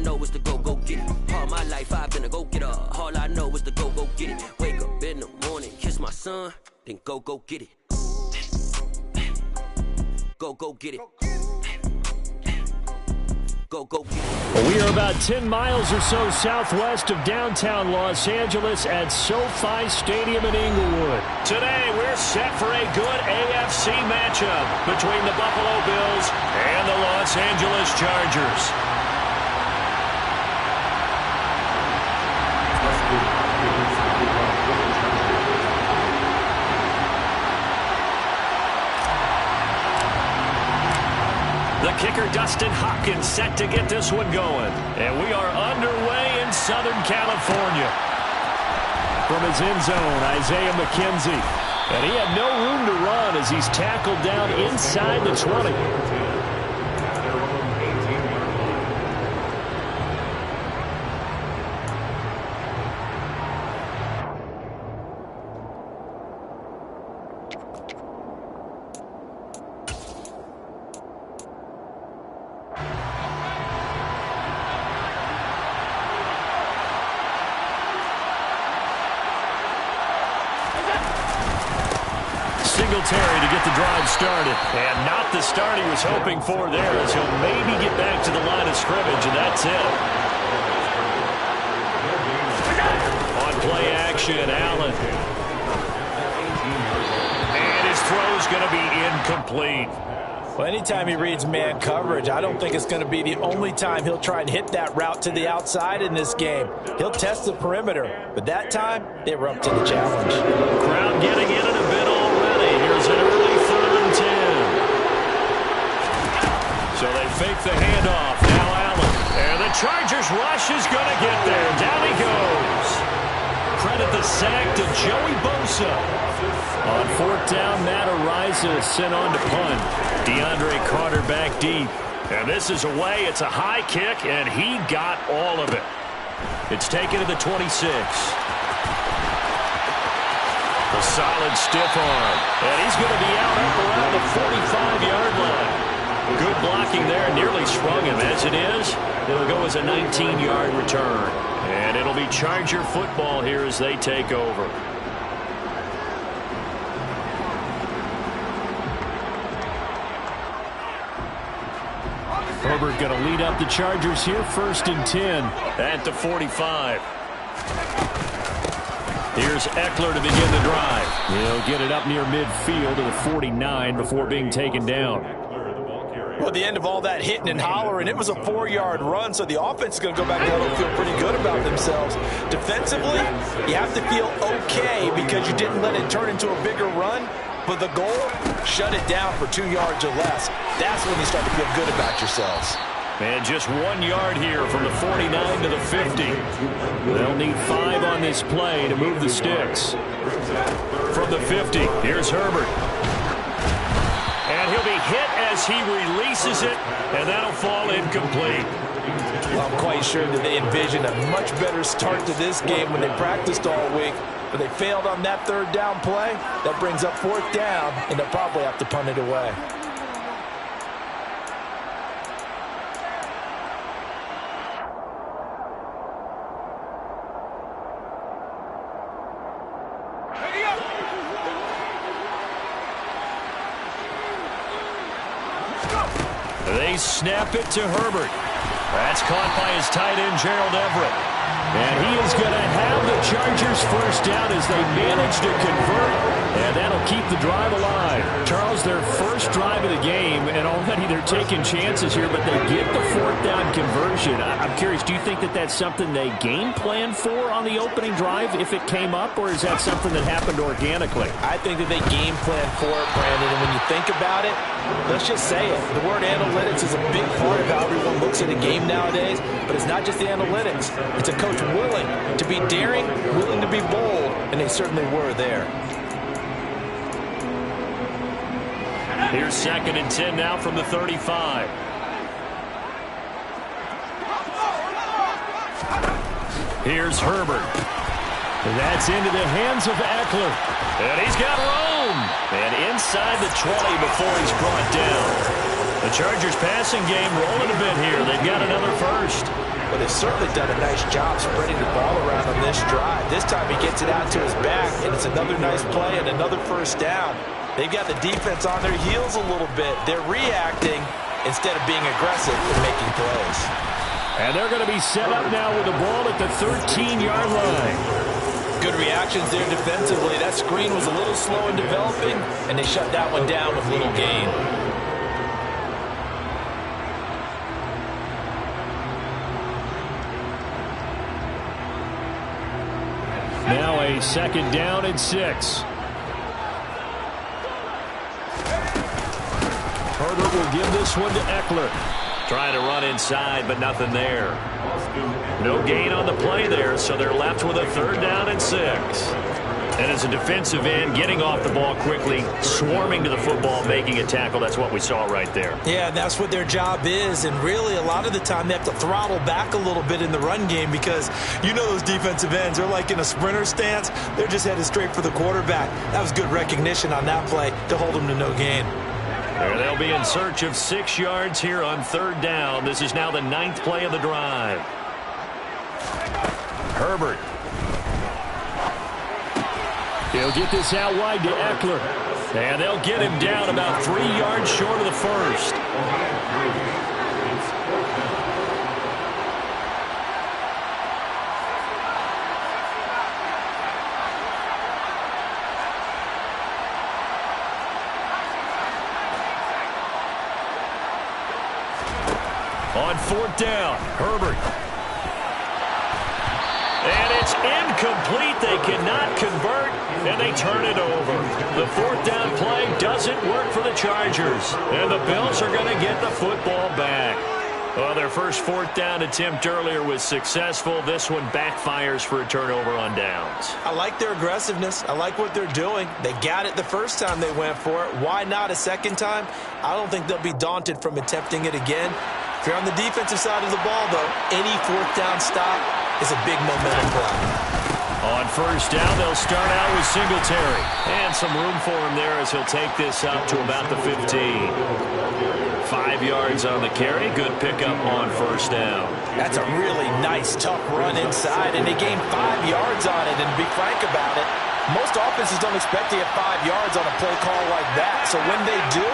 know is to go get it. All my life I've been a go-getter. All I know is to go get it. Wake up in the morning, kiss my son, then go get it. Go get it. Go get it. We are about 10 miles or so southwest of downtown Los Angeles at SoFi Stadium in Inglewood. Today, we're set for a good AFC matchup between the Buffalo Bills and the Los Angeles Chargers. The kicker, Dustin Hopkins, set to get this one going. And we are underway in Southern California. From his end zone, Isaiah McKenzie. And he had no room to run as he's tackled down inside the 20. Singletary to get the drive started. And not the start he was hoping for there, as he'll maybe get back to the line of scrimmage, and that's it. On play action, Allen. And his throw's going to be incomplete. Well, anytime he reads man coverage, I don't think it's going to be the only time he'll try and hit that route to the outside in this game. He'll test the perimeter, but that time, they were up to the challenge. Crowd getting in it a bit already. Here's an early 3rd and 10. So they fake the handoff. Now Allen. And the Chargers rush is going to get there. Down he goes. Credit the sack to Joey Bosa. On 4th down, Matt Araiza is sent on to punt. DeAndre Carter back deep. And this is away. It's a high kick, and he got all of it. It's taken to the 26. A solid stiff arm. And he's going to be out up around the 45-yard line. Good blocking there. Nearly sprung him. As it is, it'll go as a 19-yard return. And it'll be Charger football here as they take over. Herbert going to lead up the Chargers here, 1st and 10 at the 45. Here's Eckler to begin the drive. He'll get it up near midfield to the 49 before being taken down. Well, the end of all that hitting and hollering, it was a 4-yard run, so the offense is going to go back and feel pretty good about themselves. Defensively, you have to feel okay because you didn't let it turn into a bigger run. But the goal, shut it down for 2 yards or less. That's when you start to feel good about yourselves. And just 1 yard here from the 49 to the 50. They'll need 5 on this play to move the sticks. From the 50, here's Herbert. And he'll be hit as he releases it, and that'll fall incomplete. Well, I'm quite sure that they envisioned a much better start to this game when they practiced all week. But they failed on that 3rd down play. That brings up 4th down, and they'll probably have to punt it away. They snap it to Herbert. That's caught by his tight end, Gerald Everett. And he is going to have the Chargers 1st down as they manage to convert. And that'll keep the drive alive. Charles, their first drive of the game, and already they're taking chances here, but they get the 4th down conversion. I'm curious, do you think that that's something they game plan for on the opening drive if it came up, or is that something that happened organically? I think that they game plan for it, Brandon, and when you think about it, let's just say it. The word analytics is a big part of how everyone looks at a game nowadays, but it's not just the analytics. It's a coach willing to be daring, willing to be bold, and they certainly were there. Here's 2nd and 10 now from the 35. Here's Herbert. That's into the hands of Eckler. And he's got room. And inside the 20 before he's brought down. The Chargers passing game rolling a bit here. They've got another first. But they've certainly done a nice job spreading the ball around on this drive. This time he gets it out to his back, and it's another nice play and another first down. They've got the defense on their heels a little bit. They're reacting instead of being aggressive and making plays. And they're going to be set up now with the ball at the 13-yard line. Good reactions there defensively. That screen was a little slow in developing, and they shut that one down with little gain. Now a 2nd down and 6. Herbert will give this one to Eckler. Trying to run inside, but nothing there. No gain on the play there, so they're left with a 3rd down and 6. And as a defensive end, getting off the ball quickly, swarming to the football, making a tackle, that's what we saw right there. Yeah, that's what their job is, and really a lot of the time they have to throttle back a little bit in the run game because you know those defensive ends, they're like in a sprinter stance. They're just headed straight for the quarterback. That was good recognition on that play to hold them to no gain. There they'll be in search of 6 yards here on 3rd down. This is now the 9th play of the drive. Herbert. He'll get this out wide to Eckler. And they'll get him down about 3 yards short of the first. On 4th down, Herbert. And it's incomplete. They cannot convert, and they turn it over. The 4th down play doesn't work for the Chargers, and the Bills are going to get the football back. Well, their first 4th down attempt earlier was successful. This one backfires for a turnover on downs. I like their aggressiveness. I like what they're doing. They got it the first time they went for it. Why not a second time? I don't think they'll be daunted from attempting it again. If you're on the defensive side of the ball, though, any 4th down stop is a big momentum play. On 1st down, they'll start out with Singletary. And some room for him there as he'll take this up to about the 15. 5 yards on the carry. Good pickup on 1st down. That's a really nice, tough run inside, and they gained 5 yards on it. And to be frank about it, most offenses don't expect to get 5 yards on a play call like that. So when they do,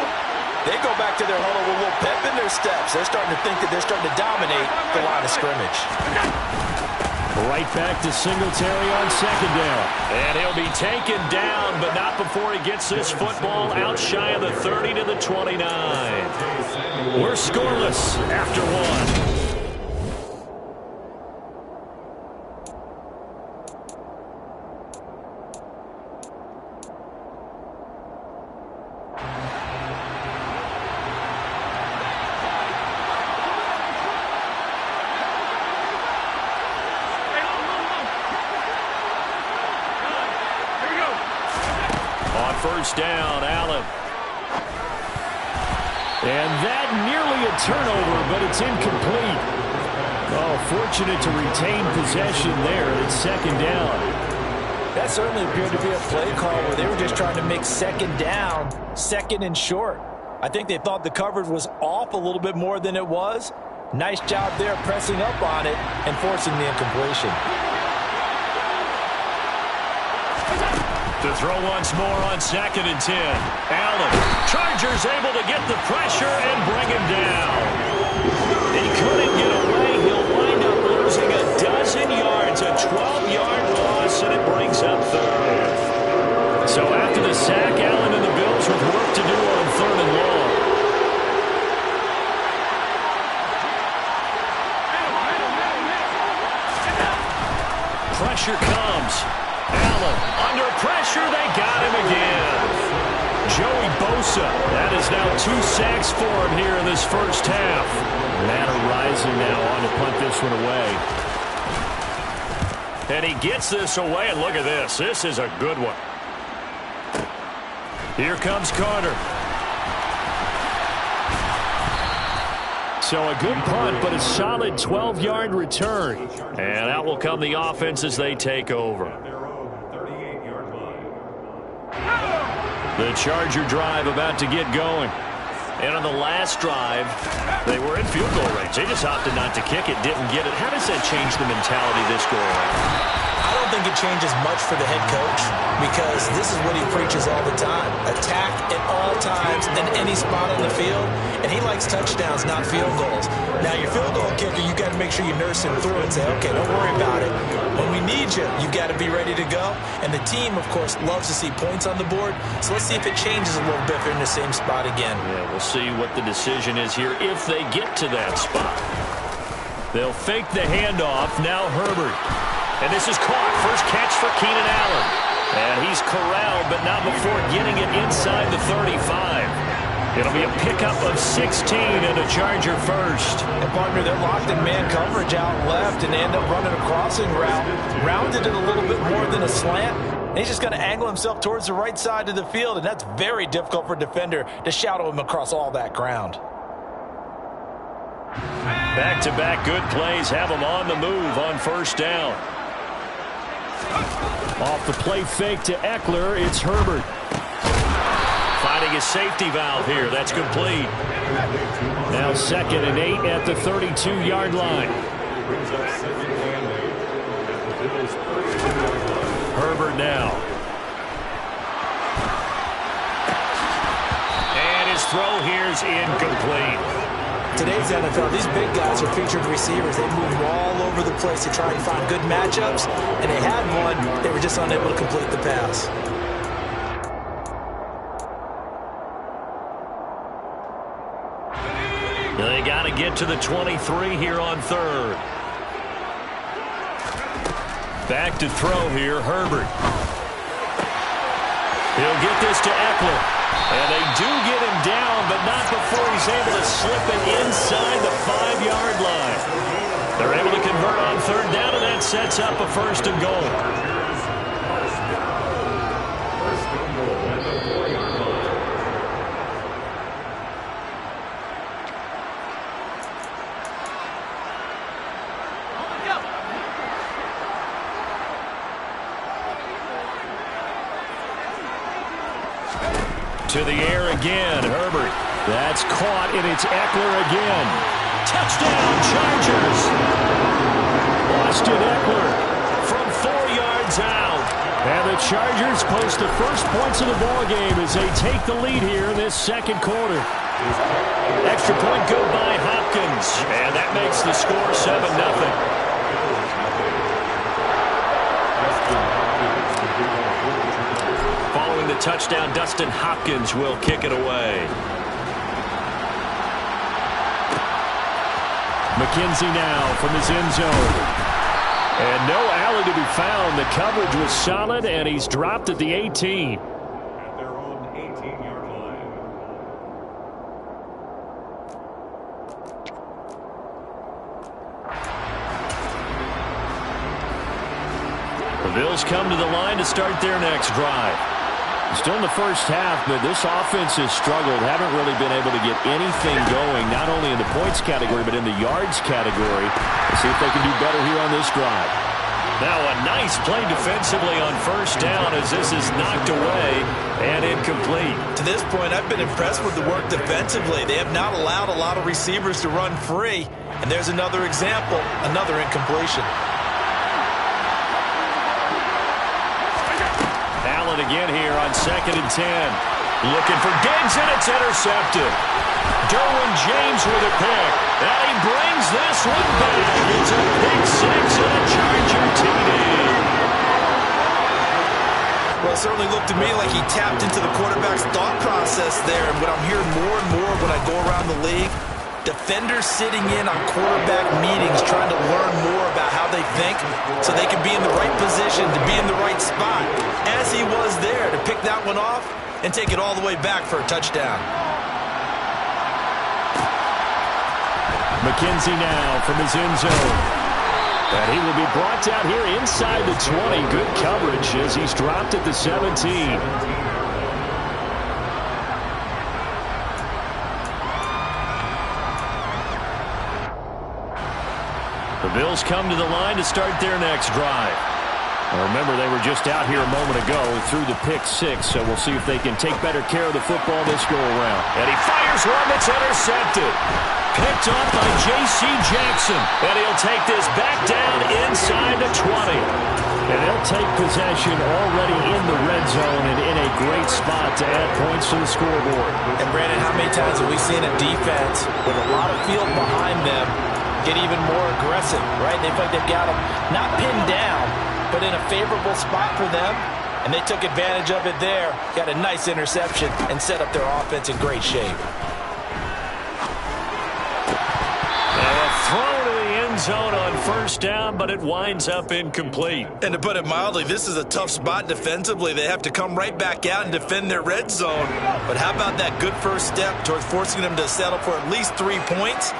they go back to their huddle with a little pep in their steps. They're starting to think that they're starting to dominate the line of scrimmage. Right back to Singletary on 2nd down. And he'll be taken down, but not before he gets this football out shy of the 30 to the 29. We're scoreless after 1. First down, Allen. And that nearly a turnover, but it's incomplete. Oh, fortunate to retain possession there. It's 2nd down. That certainly appeared to be a play call where they were just trying to make 2nd down, 2nd and short. I think they thought the coverage was off a little bit more than it was. Nice job there pressing up on it and forcing the incompletion. To throw once more on 2nd and 10. Allen. Chargers able to get the pressure and bring him down. He couldn't get away. He'll wind up losing a dozen yards. A 12-yard loss, and it brings up 3rd. So after the sack, Allen and the Bills with work to do on 3rd and long. Pressure comes. Allen under pressure. They got him again. Joey Bosa. That is now 2 sacks for him here in this first half. Matter rising now on to punt this one away. And he gets this away, and look at this. This is a good one. Here comes Carter. So a good punt, but a solid 12-yard return. And out will come the offense as they take over. The Charger drive about to get going. And on the last drive, they were in field goal range. They just opted not to kick it, didn't get it. How does that change the mentality this go around? I don't think it changes much for the head coach because this is what he preaches all the time. Attack at all times in any spot on the field, and he likes touchdowns, not field goals. Now, your field goal kicker, you got to make sure you nurse him through and say, okay, don't worry about it. When we need you, you got to be ready to go. And the team, of course, loves to see points on the board, so let's see if it changes a little bit if they're in the same spot again. Yeah, we'll see what the decision is here if they get to that spot. They'll fake the handoff. Now Herbert. And this is caught. First catch for Keenan Allen. And he's corralled, but not before getting it inside the 35. It'll be a pickup of 16 and a Charger first. And partner, they're locked in man coverage out left and end up running a crossing route. Rounded it a little bit more than a slant. And he's just going to angle himself towards the right side of the field, and that's very difficult for a defender to shadow him across all that ground. Back-to-back good plays have him on the move on first down. Off the play fake to Eckler, it's Herbert. Finding a safety valve here. That's complete. Now 2nd and 8 at the 32-yard line. Herbert now. And his throw here's incomplete. Today's NFL, these big guys are featured receivers. They move all over the place to try and find good matchups, and they had one. They were just unable to complete the pass. They got to get to the 23 here on 3rd. Back to throw here, Herbert. He'll get this to Eckler. And they do get him down, but not before he's able to slip it inside the 5-yard line. They're able to convert on 3rd down, and that sets up a 1st and goal. To the air again, Herbert. That's caught, and it's Eckler again. Touchdown, Chargers. Austin Eckler from 4 yards out. And the Chargers post the first points of the ballgame as they take the lead here in this 2nd quarter. Extra point good by Hopkins. And that makes the score 7-0. Following the touchdown, Dustin Hopkins will kick it away. McKenzie now from his end zone. And no alley to be found. The coverage was solid, and he's dropped at the 18. At their own 18-yard line. The Bills come to the line to start their next drive. Still in the first half, but this offense has struggled. Haven't really been able to get anything going, not only in the points category, but in the yards category. Let's see if they can do better here on this drive. Now a nice play defensively on first down as this is knocked away and incomplete. To this point, I've been impressed with the work defensively. They have not allowed a lot of receivers to run free. And there's another example, another incompletion. Allen again here on 2nd and 10. Looking for Diggs, and it's intercepted. Derwin James with a pick. And he brings this one back. It's a pick 6 and a Charger TD. Well, it certainly looked to me like he tapped into the quarterback's thought process there. And what I'm hearing more and more when I go around the league, defenders sitting in on quarterback meetings trying to learn more about how they think so they can be in the right position to be in the right spot, as he was there to pick that one off and take it all the way back for a touchdown. McKenzie now from his end zone. And he will be brought down here inside the 20. Good coverage as he's dropped at the 17. The Bills come to the line to start their next drive. Remember, they were just out here a moment ago through the pick six, so we'll see if they can take better care of the football this go-around. And he fires one that's intercepted. Picked off by J.C. Jackson. And he'll take this back down inside the 20. And they'll take possession already in the red zone and in a great spot to add points to the scoreboard. And, Brandon, how many times have we seen a defense with a lot of field behind them get even more aggressive, right? They feel like they've got them not pinned down, but in a favorable spot for them, and they took advantage of it there, got a nice interception, and set up their offense in great shape. Throw to the end zone on first down, but it winds up incomplete. And to put it mildly, this is a tough spot defensively. They have to come right back out and defend their red zone. But how about that good first step towards forcing them to settle for at least 3 points?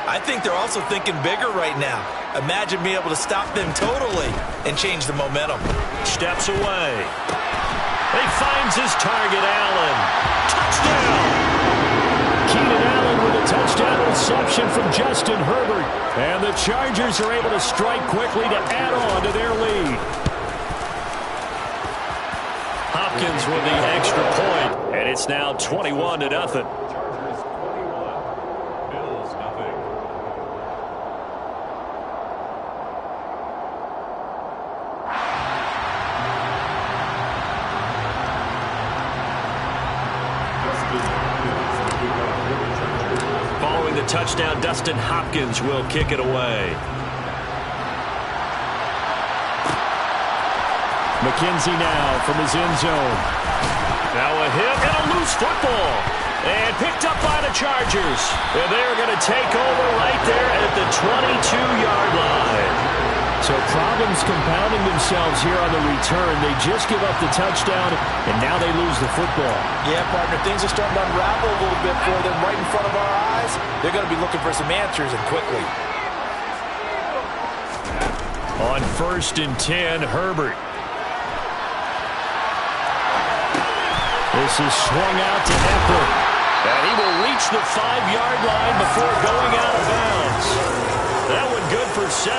I think they're also thinking bigger right now. Imagine being able to stop them totally and change the momentum. Steps away. He finds his target, Allen. Touchdown! Keenan Allen with a touchdown reception from Justin Herbert. And the Chargers are able to strike quickly to add on to their lead. Hopkins with the extra point, and it's now 21-0. Chargers 21, Bills nothing. Following the touchdown, Dustin Hopkins will kick it away. McKenzie now from his end zone. Now a hit and a loose football. And picked up by the Chargers. And they're going to take over right there at the 22-yard line. So problems compounding themselves here on the return. They just give up the touchdown, and now they lose the football. Yeah, partner, things are starting to unravel a little bit for them right in front of our eyes. They're going to be looking for some answers, and quickly. On 1st and 10, Herbert. This is swung out to Eckler. And he will reach the 5-yard line before going out of bounds. That one good for 17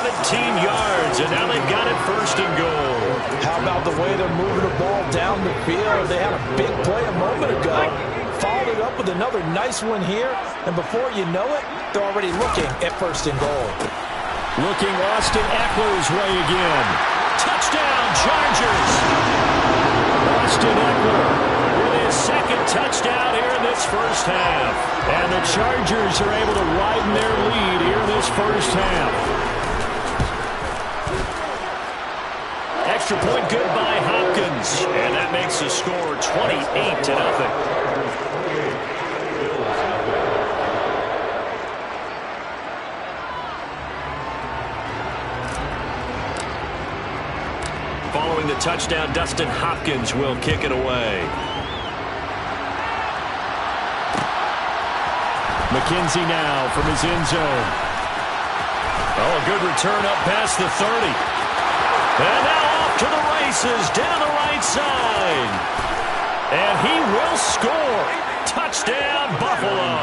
yards, and now they've got it 1st and goal. How about the way they're moving the ball down the field? They had a big play a moment ago. Followed it up with another nice one here, and before you know it, they're already looking at 1st and goal. Looking Austin Eckler's way again. Touchdown, Chargers! Austin Eckler with his 2nd touchdown here in this first half. And the Chargers are able to widen their lead here in this first half. Extra point good by Hopkins. And that makes the score 28-0. Following the touchdown, Dustin Hopkins will kick it away. McKenzie now from his end zone. Oh, a good return up past the 30. And now off to the races, down the right side. And he will score. Touchdown, Buffalo.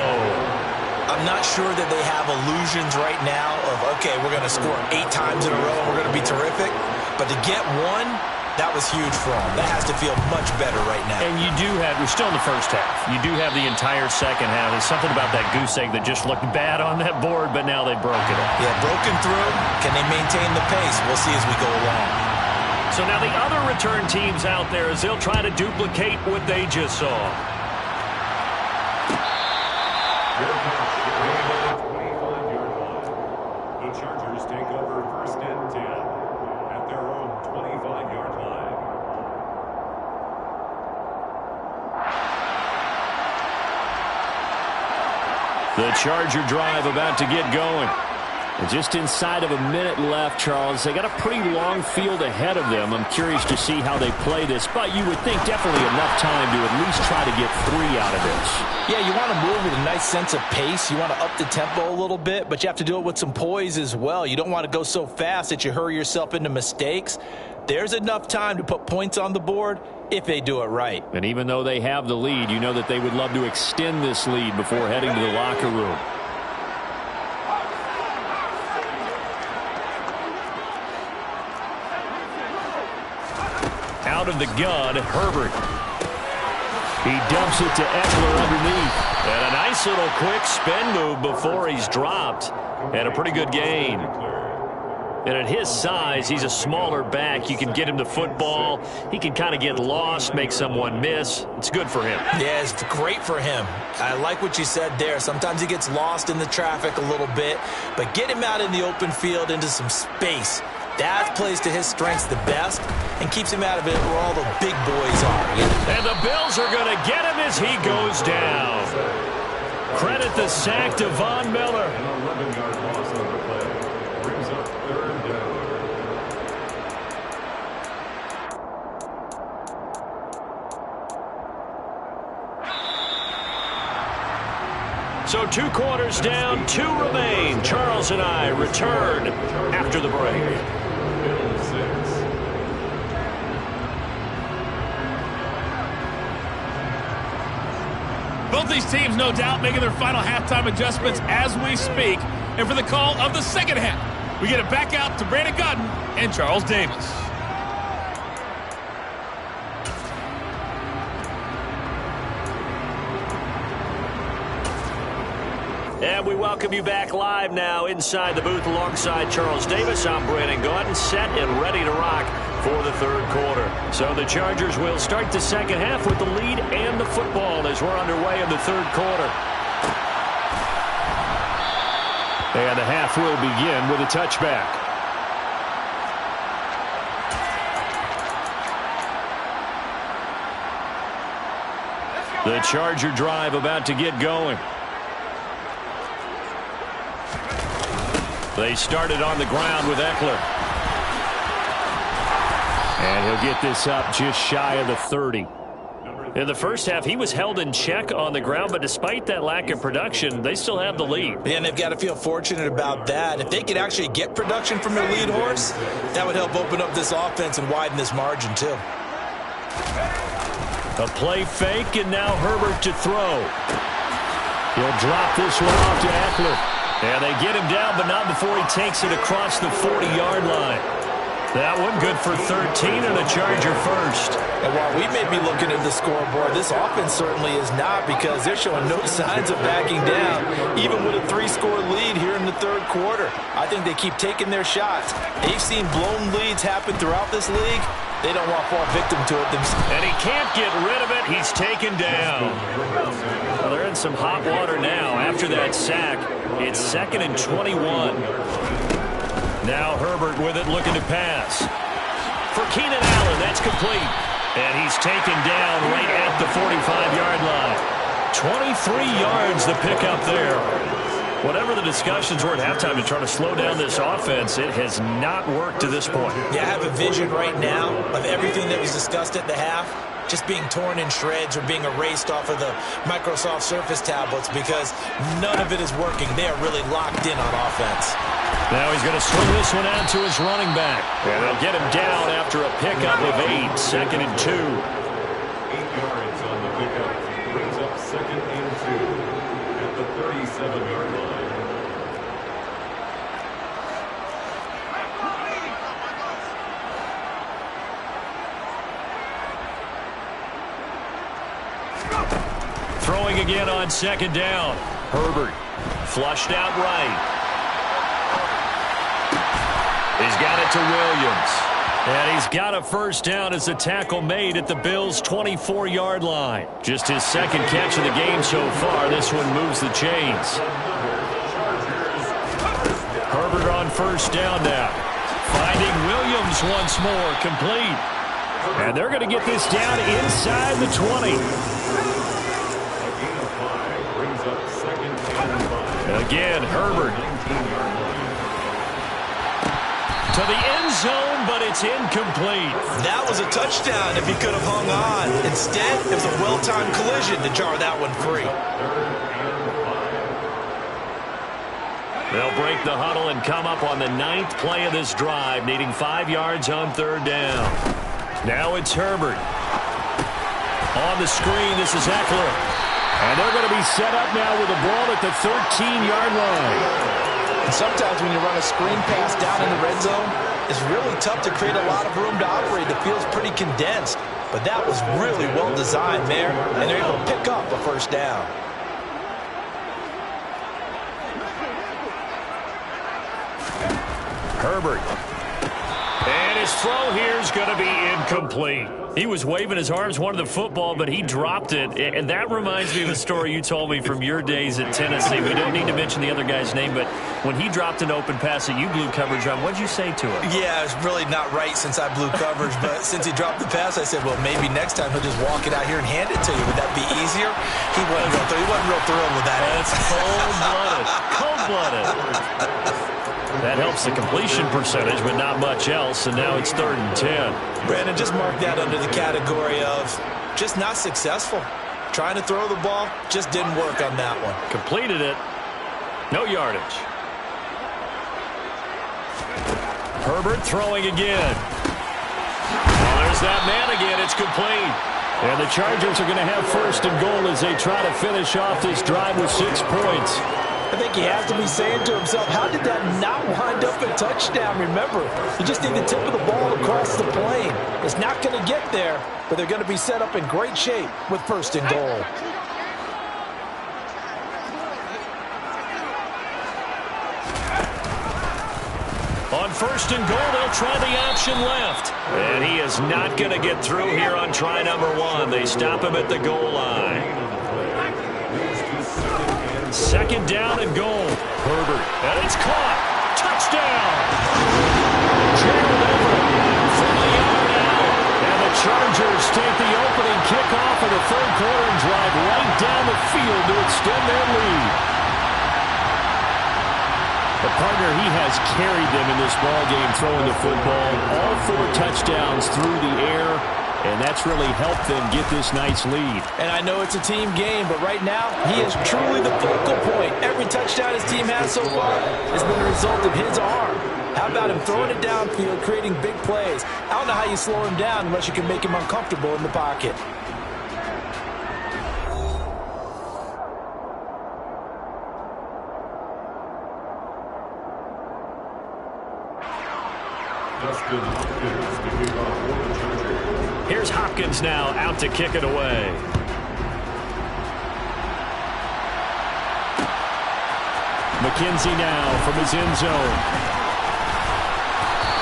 I'm not sure that they have illusions right now of, okay, we're going to score 8 times in a row and we're going to be terrific. But to get one, that was huge for them. That has to feel much better right now. And you do have, we're still in the first half. You do have the entire second half. There's something about that goose egg that just looked bad on that board, but now they broke it up. Yeah, broken through. Can they maintain the pace? We'll see as we go along. So now the other return teams out there as they'll try to duplicate what they just saw. The Chargers take over 1st and 10 at their own 25-yard line. The Charger drive about to get going. And just inside of a minute left, Charles. They got a pretty long field ahead of them. I'm curious to see how they play this, but you would think definitely enough time to at least try to get 3 out of this. Yeah, you want to move with a nice sense of pace. You want to up the tempo a little bit, but you have to do it with some poise as well. You don't want to go so fast that you hurry yourself into mistakes. There's enough time to put points on the board if they do it right. And even though they have the lead, you know that they would love to extend this lead before heading to the locker room. Out of the gun, Herbert. He dumps it to Eckler underneath. And a nice little quick spin move before he's dropped. And a pretty good gain. And at his size, he's a smaller back. You can get him the football. He can kind of get lost, make someone miss. It's good for him. Yeah, it's great for him. I like what you said there. Sometimes he gets lost in the traffic a little bit. But get him out in the open field into some space. That plays to his strengths the best and keeps him out of it where all the big boys are. And the Bills are going to get him as he goes down. Credit the sack to Von Miller. An 11-yard loss on the play. Brings up 3rd down. So 2 quarters down, 2 remain. Charles and I return after the break. Bills 6. Both these teams, no doubt, making their final halftime adjustments as we speak. And for the call of the second half, we get it back out to Brandon Gaudin and Charles Davis. And we welcome you back live now inside the booth alongside Charles Davis. I'm Brandon Gaudin, set and ready to rock for the 3rd quarter. So the Chargers will start the second half with the lead and the football as we're underway in the 3rd quarter. And the half will begin with a touchback. The Charger drive about to get going. They started on the ground with Eckler. And he'll get this up just shy of the 30. In the first half, he was held in check on the ground, but despite that lack of production, they still have the lead. And they've got to feel fortunate about that. If they could actually get production from their lead horse, that would help open up this offense and widen this margin too. A play fake, and now Herbert to throw. He'll drop this one off to Eckler. And they get him down, but not before he takes it across the 40-yard line. That one good for 13 and a Charger first. And while we may be looking at the scoreboard, this offense certainly is not, because they're showing no signs of backing down, even with a 3-score lead here in the 3rd quarter. I think they keep taking their shots. They've seen blown leads happen throughout this league. They don't want to fall victim to it themselves. And he can't get rid of it. He's taken down. Well, they're in some hot water now after that sack. It's 2nd and 21. Now Herbert with it, looking to pass. For Keenan Allen, that's complete. And he's taken down right at the 45-yard line. 23 yards the pickup there. Whatever the discussions were at halftime to try to slow down this offense, it has not worked to this point. Yeah, I have a vision right now of everything that was discussed at the half just being torn in shreds or being erased off of the Microsoft Surface tablets, because none of it is working. They are really locked in on offense. Now he's going to swing this one out to his running back. And they'll get him down after a pickup of 8, 2nd and 2. 8 yards on the pickup. Brings up 2nd and 2 at the 37-yard line. Throwing again on 2nd down. Herbert flushed out right. He's got it to Williams. And he's got a first down as the tackle made at the Bills' 24-yard line. Just his 2nd catch of the game so far. This one moves the chains. Herbert on first down now. Finding Williams once more, complete. And they're going to get this down inside the 20. Again, Herbert to the end zone, but it's incomplete. That was a touchdown if he could have hung on. Instead, it was a well-timed collision to jar that one free. They'll break the huddle and come up on the 9th play of this drive, needing 5 yards on 3rd down. Now it's Herbert. On the screen, this is Eckler. And they're going to be set up now with the ball at the 13-yard line. And sometimes when you run a screen pass down in the red zone, it's really tough to create a lot of room to operate. The field's pretty condensed. But that was really well designed there, and they're able to pick up a first down. Herbert. And his throw here is going to be incomplete. He was waving his arms, wanted the football, but he dropped it. And that reminds me of a story you told me from your days at Tennessee. We don't need to mention the other guy's name, but when he dropped an open pass that you blew coverage on, what did you say to him? Yeah, it's really not right since I blew coverage, but since he dropped the pass, I said, well, maybe next time he'll just walk it out here and hand it to you. Would that be easier? He wasn't real thrilled with that. That's cold-blooded. Cold-blooded. That helps the completion percentage, but not much else, and now it's 3rd and 10. Brandon, just mark that under the category of just not successful. Trying to throw the ball, just didn't work on that one. Completed it. No yardage. Herbert throwing again. Oh, there's that man again. It's complete. And the Chargers are going to have 1st and goal as they try to finish off this drive with 6 points. I think he has to be saying to himself, how did that not wind up a touchdown? Remember, you just need the tip of the ball across the plane. It's not going to get there, but they're going to be set up in great shape with 1st and goal. On 1st and goal, they'll try the option left. And he is not going to get through here on try number 1. They stop him at the goal line. 2nd down and goal. Herbert. And it's caught. Touchdown. Gerald Everett from the yard out. And the Chargers take the opening kickoff of the 3rd quarter and drive right down the field to extend their lead. The partner, he has carried them in this ball game throwing the football. All 4 touchdowns through the air. And that's really helped them get this nice lead. And I know it's a team game, but right now, he is truly the focal point. Every touchdown his team has so far has been a result of his arm. How about him throwing it downfield, creating big plays? I don't know how you slow him down unless you can make him uncomfortable in the pocket. Here's Hopkins now out to kick it away. McKenzie now from his end zone.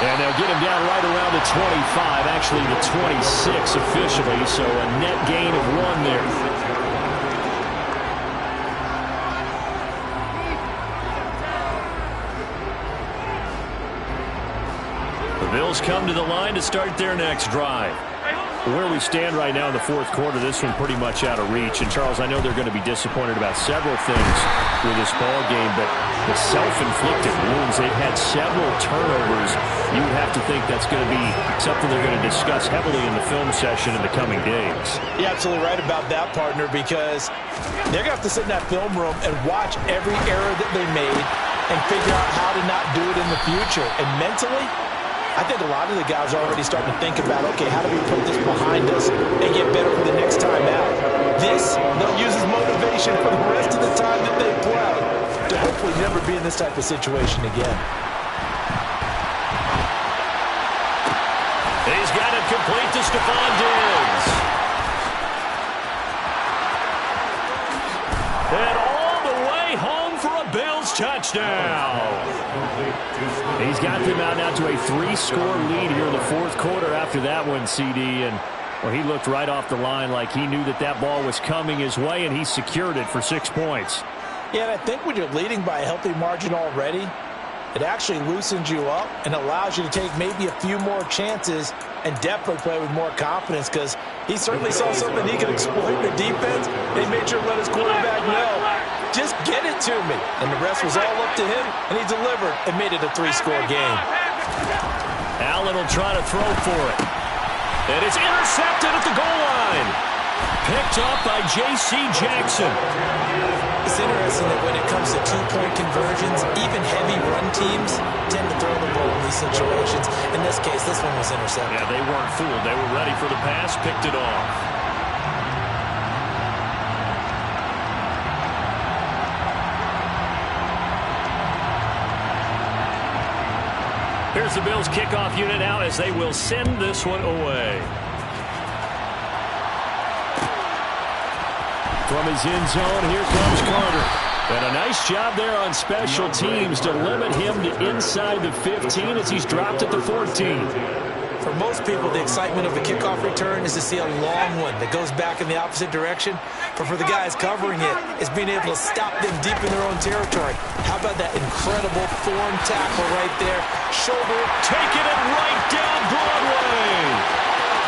And they'll get him down right around the 25, actually the 26 officially, so a net gain of 1 there. The Bills come to the line to start their next drive. Where we stand right now in the 4th quarter, this one pretty much out of reach. And, Charles, I know they're going to be disappointed about several things with this ball game, but the self-inflicted wounds, they've had several turnovers. You have to think that's going to be something they're going to discuss heavily in the film session in the coming days. You're absolutely right about that, partner, because they're going to have to sit in that film room and watch every error that they made and figure out how to not do it in the future. And mentally, I think a lot of the guys are already starting to think about, okay, how do we put this behind us and get better for the next time out? This, they'll use as motivation for the rest of the time that they play to hopefully never be in this type of situation again. He's got it complete to Stephon Diggs. And all the way home for a Bills touchdown. He's got them out now to a 3-score lead here in the 4th quarter after that one, CD. And well, he looked right off the line like he knew that that ball was coming his way, and he secured it for 6 points. Yeah, and I think when you're leading by a healthy margin already, it actually loosens you up and allows you to take maybe a few more chances and definitely play with more confidence, because he certainly saw something he could exploit in the defense. They made sure to let his quarterback know, just get it to me. And the rest was all up to him, and he delivered and made it a 3-score game. Allen will try to throw for it. And it's intercepted at the goal line. Picked up by J.C. Jackson. It's interesting that when it comes to 2-point conversions, even heavy run teams tend to throw the ball in these situations. In this case, this one was intercepted. Yeah, they weren't fooled. They were ready for the pass, picked it off. Here's the Bills kickoff unit now as they will send this one away. From his end zone, here comes Carter. And a nice job there on special teams to limit him to inside the 15 as he's dropped at the 14. For most people, the excitement of a kickoff return is to see a long one that goes back in the opposite direction. But for the guys covering it, it's being able to stop them deep in their own territory. How about that incredible form tackle right there? Shoulder, taking it right down Broadway.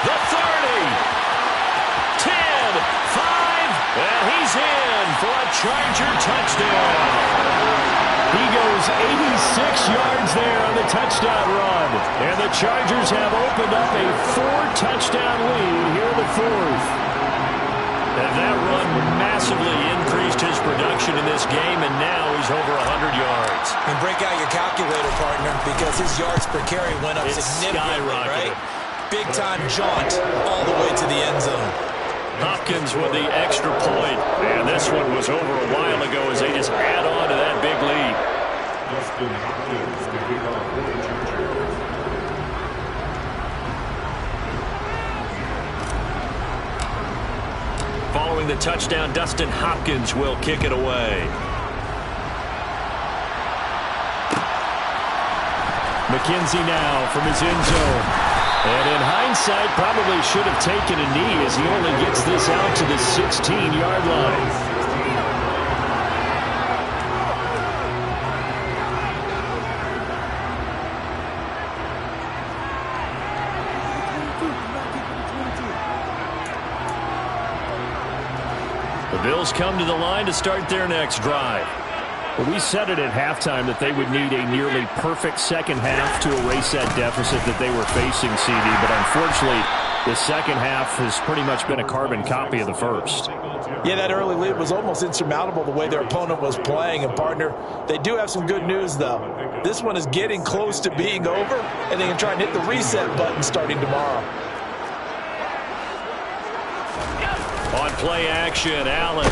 The 30, 10, 5, and he's in for a Charger touchdown. He goes 86 yards there on the touchdown run. And the Chargers have opened up a 4-touchdown lead here in the fourth. And that run massively increased his production in this game, and now he's over 100 yards. And break out your calculator, partner, because his yards per carry went up significantly, right? Big-time jaunt all the way to the end zone. Hopkins with the extra point, and this one was over a while ago as they just add on to that big lead. Dustin Hopkins to kick off for the Chargers. Following the touchdown, Dustin Hopkins will kick it away. McKenzie now from his end zone. And in hindsight, probably should have taken a knee as he only gets this out to the 16-yard line. The Bills come to the line to start their next drive. Well, we said it at halftime that they would need a nearly perfect second half to erase that deficit that they were facing, CD. But unfortunately, the second half has pretty much been a carbon copy of the first. Yeah, that early lead was almost insurmountable the way their opponent was playing. And, partner, they do have some good news, though. This one is getting close to being over, and they can try and hit the reset button starting tomorrow. On play action, Allen.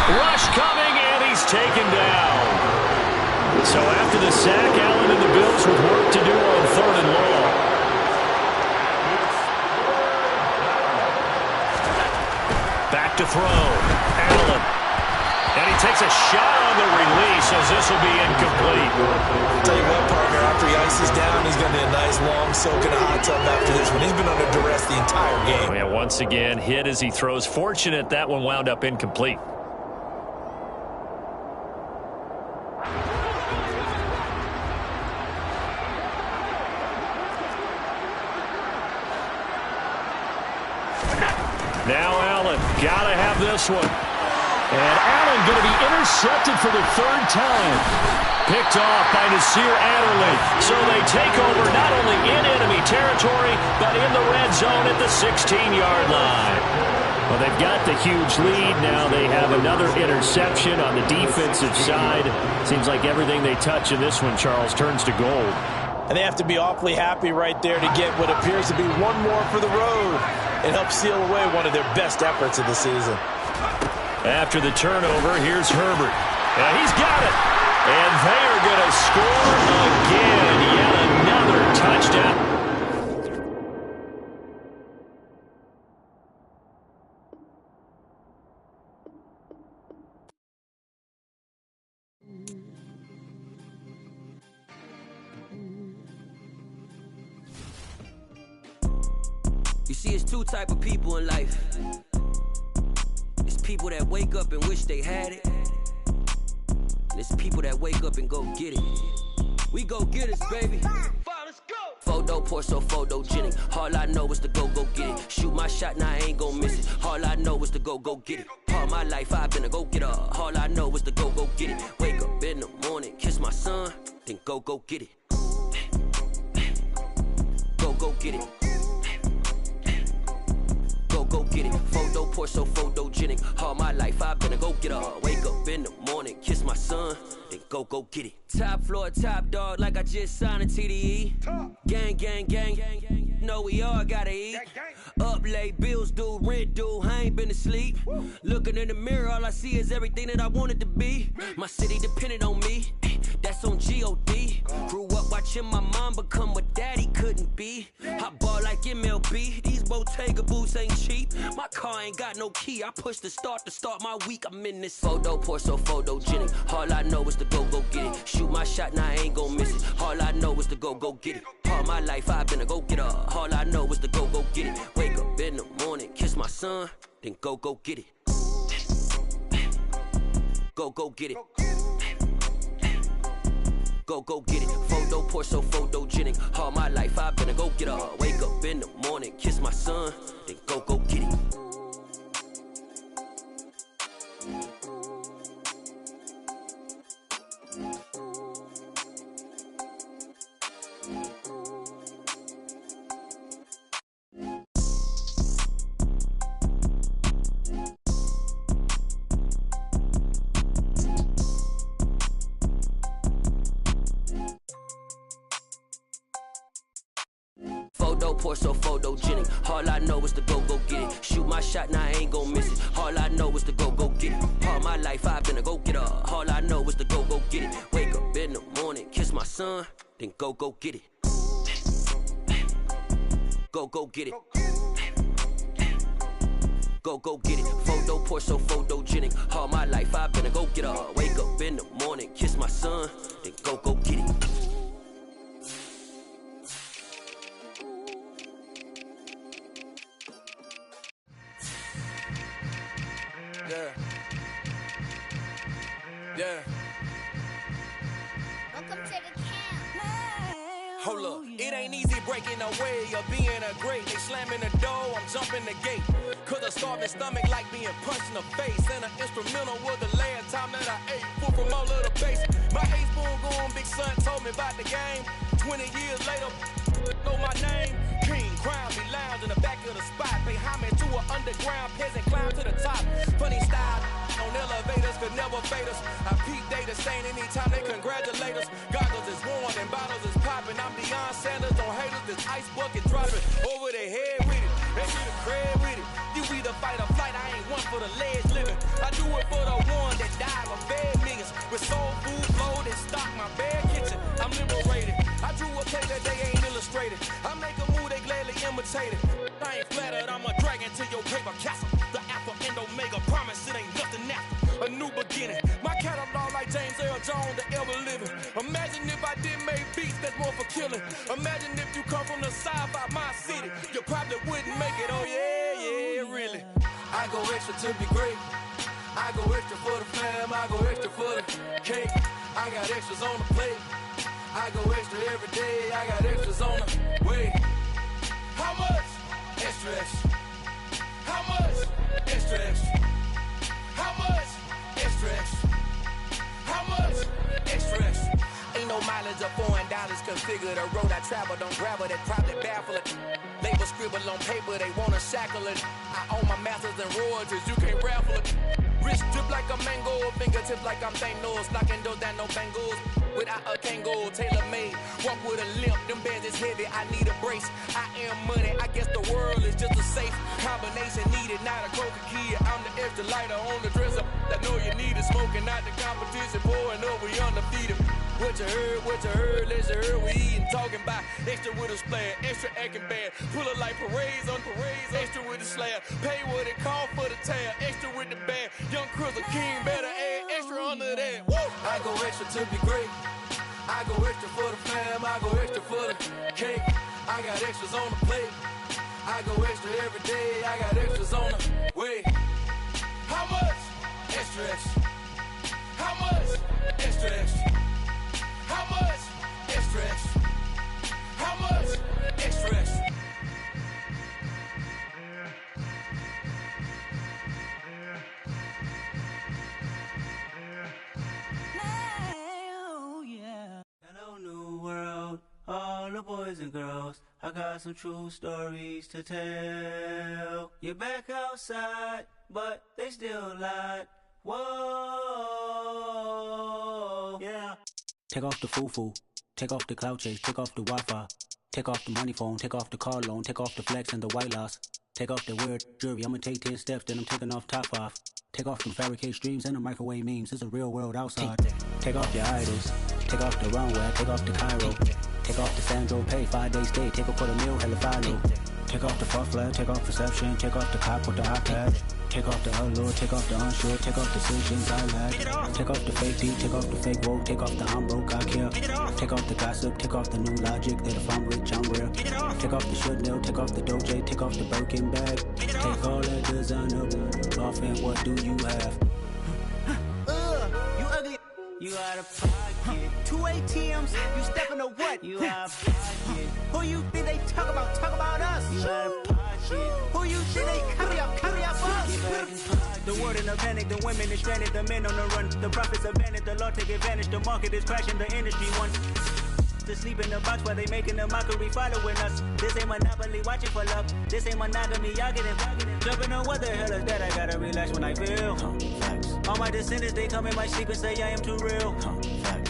Rush coming, and he's taken down. So after the sack, Allen and the Bills with work to do on 3rd and long. Back to throw. Allen. And he takes a shot on the release as this will be incomplete. Tell you what, partner, after he ices down, he's going to be a nice long soak in a hot tub after this one. He's been under duress the entire game. Oh, yeah, once again, hit as he throws. Fortunate that one wound up incomplete. Now Allen, gotta have this one. And Allen going to be intercepted for the 3rd time. Picked off by Nasir Adderley. So they take over not only in enemy territory, but in the red zone at the 16-yard line. Well, they've got the huge lead. Now they have another interception on the defensive side. Seems like everything they touch in this one, Charles, turns to gold. And they have to be awfully happy right there to get what appears to be one more for the road. It helps seal away one of their best efforts of the season. After the turnover, here's Herbert. And he's got it. And they are going to score again. Yet another touchdown. You see, it's two type of people in life. It's people that wake up and wish they had it. And it's people that wake up and go get it. We go get it, baby. Let's go. Photo pour so photogenic. All I know is to go get it. Shoot my shot, now I ain't gon' miss it. All I know is to go get it. All my life I've been a go-getter. All I know is to go get it. Wake up in the morning, kiss my son, then go get it. Go get it. Go get it. Photo pour so photogenic. All my life I've been a go-getter. Wake up in the morning, kiss my son, then go get it. Top floor, top dog, like I just signed a TDE. Gang. Know we all gotta eat. Up late, bills due, rent due, I ain't been asleep. Looking in the mirror, all I see is everything that I wanted to be. My city depended on me. that's on G.O.D. Grew up watching my mom become what daddy couldn't be. I ball like MLB, these Bottega boots ain't cheap. My car ain't got no key, I push the start to start my week. I'm in this photo, pour so photogenic. All I know is to go get it. Shoot my shot, now I ain't gon' miss it. All I know is to go get it. All my life I've been a go-getter. All I know is to go get it. Wake up in the morning, kiss my son, then go get it. Go get it. Go get it. Photo, pour so photogenic. All my life I've been a go-getter. Wake up in the morning, kiss my son, then go get it. Pour so photogenic. All I know is to go get it. Shoot my shot, now I ain't gon' miss it. All I know is to go get it. All my life I've been a go-getter. All I know is to go get it. Wake up in the morning, kiss my son, then go get it. Go get it. Go get it. Photo, pour so photogenic. All my life I've been a go-getter. Wake up in the morning, kiss my son, then go get it. Yeah. Welcome to the camp. Hold up, it ain't easy breaking away or being a great. They slamming the door, I'm jumping the gate. Cause a starving stomach like being punched in the face. And an instrumental was the last time that I ate. Food from all of the base. My ace spoon going, big son told me about the game. 20 years later, know my name. King, crown me lounge in the back of the spot. Pay homage to an underground peasant, climb to the top. Funny style on elevators could never fade us. I peep data saying anytime they congratulate us. Goggles is worn and bottles is popping. I'm Deion Sanders on haters, this ice bucket dropping over their head with it. They see the crib with it. You either fight or flight, I ain't one for the ledge living. I do it for the one that died for bad niggas. With soul food, flow, and stock my bad kitchen. I'm liberated. I drew a play that they ain't illustrated. I make a move, they gladly imitate it. I ain't flattered, I'm a dragon to your paper castle. The Alpha and Omega, promise it ain't nothing after. A new beginning. My catalog like James Earl Jones, the ever living. Imagine if I did make beats that's more for killing. Imagine if you come from the side by my city. You probably wouldn't make it, oh yeah, really. I go extra to be great. I go extra for the fam, I go extra for the cake. I got extras on the plate. I go extra every day, I got extras on the way. How much? Extra, extra. How much? Extra, extra. How much? Extra, extra. How much? Extra, extra. Ain't no mileage of $4 configure the road I travel. Don't gravel that probably baffle it. Label scribble on paper, they wanna shackle it. I own my masters and royalties, you can't raffle it. Wrist drip like a mango, fingertips like I'm Thanos. Knocking those down, no bangles. Without a Kangol, tailor-made. Walk with a limp, them bands is heavy, I need a brace. I am money, I guess the world is just a safe combination needed, not a coca kid. I'm the extra lighter on the dresser. I know you need it, smoking out the competition, pouring up, we undefeated. What you heard, let's heard, we eating, talking about extra with a splash, extra acting bad. Pull it like parades on parades, extra with the slab. Pay what it cost for the tab, extra with the bag. Young Crystal King, better add extra under that. Woo! I go extra to be great. I go extra for the fam, I go extra for the cake. I got extras on the plate. I go extra every day, I got extras on the way. How much? Extra, extra. How much? Extra, extra. How much? Extra, extra. How much? Extra, extra. Hello, new world, all the boys and girls. I got some true stories to tell. You're back outside, but they still lied. Whoa, yeah. Take off the foo-foo, take off the cloud chase, take off the Wi-Fi. Take off the money phone, take off the car loan, take off the flex and the white loss. Take off the weird jewelry, I'ma take 10 steps, then I'm taking off top off. Take off them fabricate streams and the microwave memes, it's a real world outside. Take off your idols, take off the runway, take off the Cairo. Take off the Sandro Pay, 5-day stay, take a $250,000, hella follow. Take off the fuck flag, take off reception, take off the cop with the iPad. Take off the allure, take off the unsure, take off decisions I lack. Take off the fake deep, take off the fake woke, take off the I'm broke, I care. Take off the gossip, take off the new logic that if I'm rich, I'm real. Take off the Chanel, take off the Doja, take off the Birkin bag. Take all that designer off and what do you have? You ugly. You out of pocket. 2 ATMs, you stepping to what? You out of pocket. Who you think they talk about us? You out of pocket. Who you think they carry up us? The word in a panic, the women is stranded, the men on the run. The profits abandoned, the law take advantage, the market is crashing, the industry wants to sleep in the box while they making a mockery following us. This ain't Monopoly, watching for love. This ain't monogamy, y'all getting jumping on what the hell is that? I gotta relax when I feel. All my descendants, they come in my sleep and say I am too real.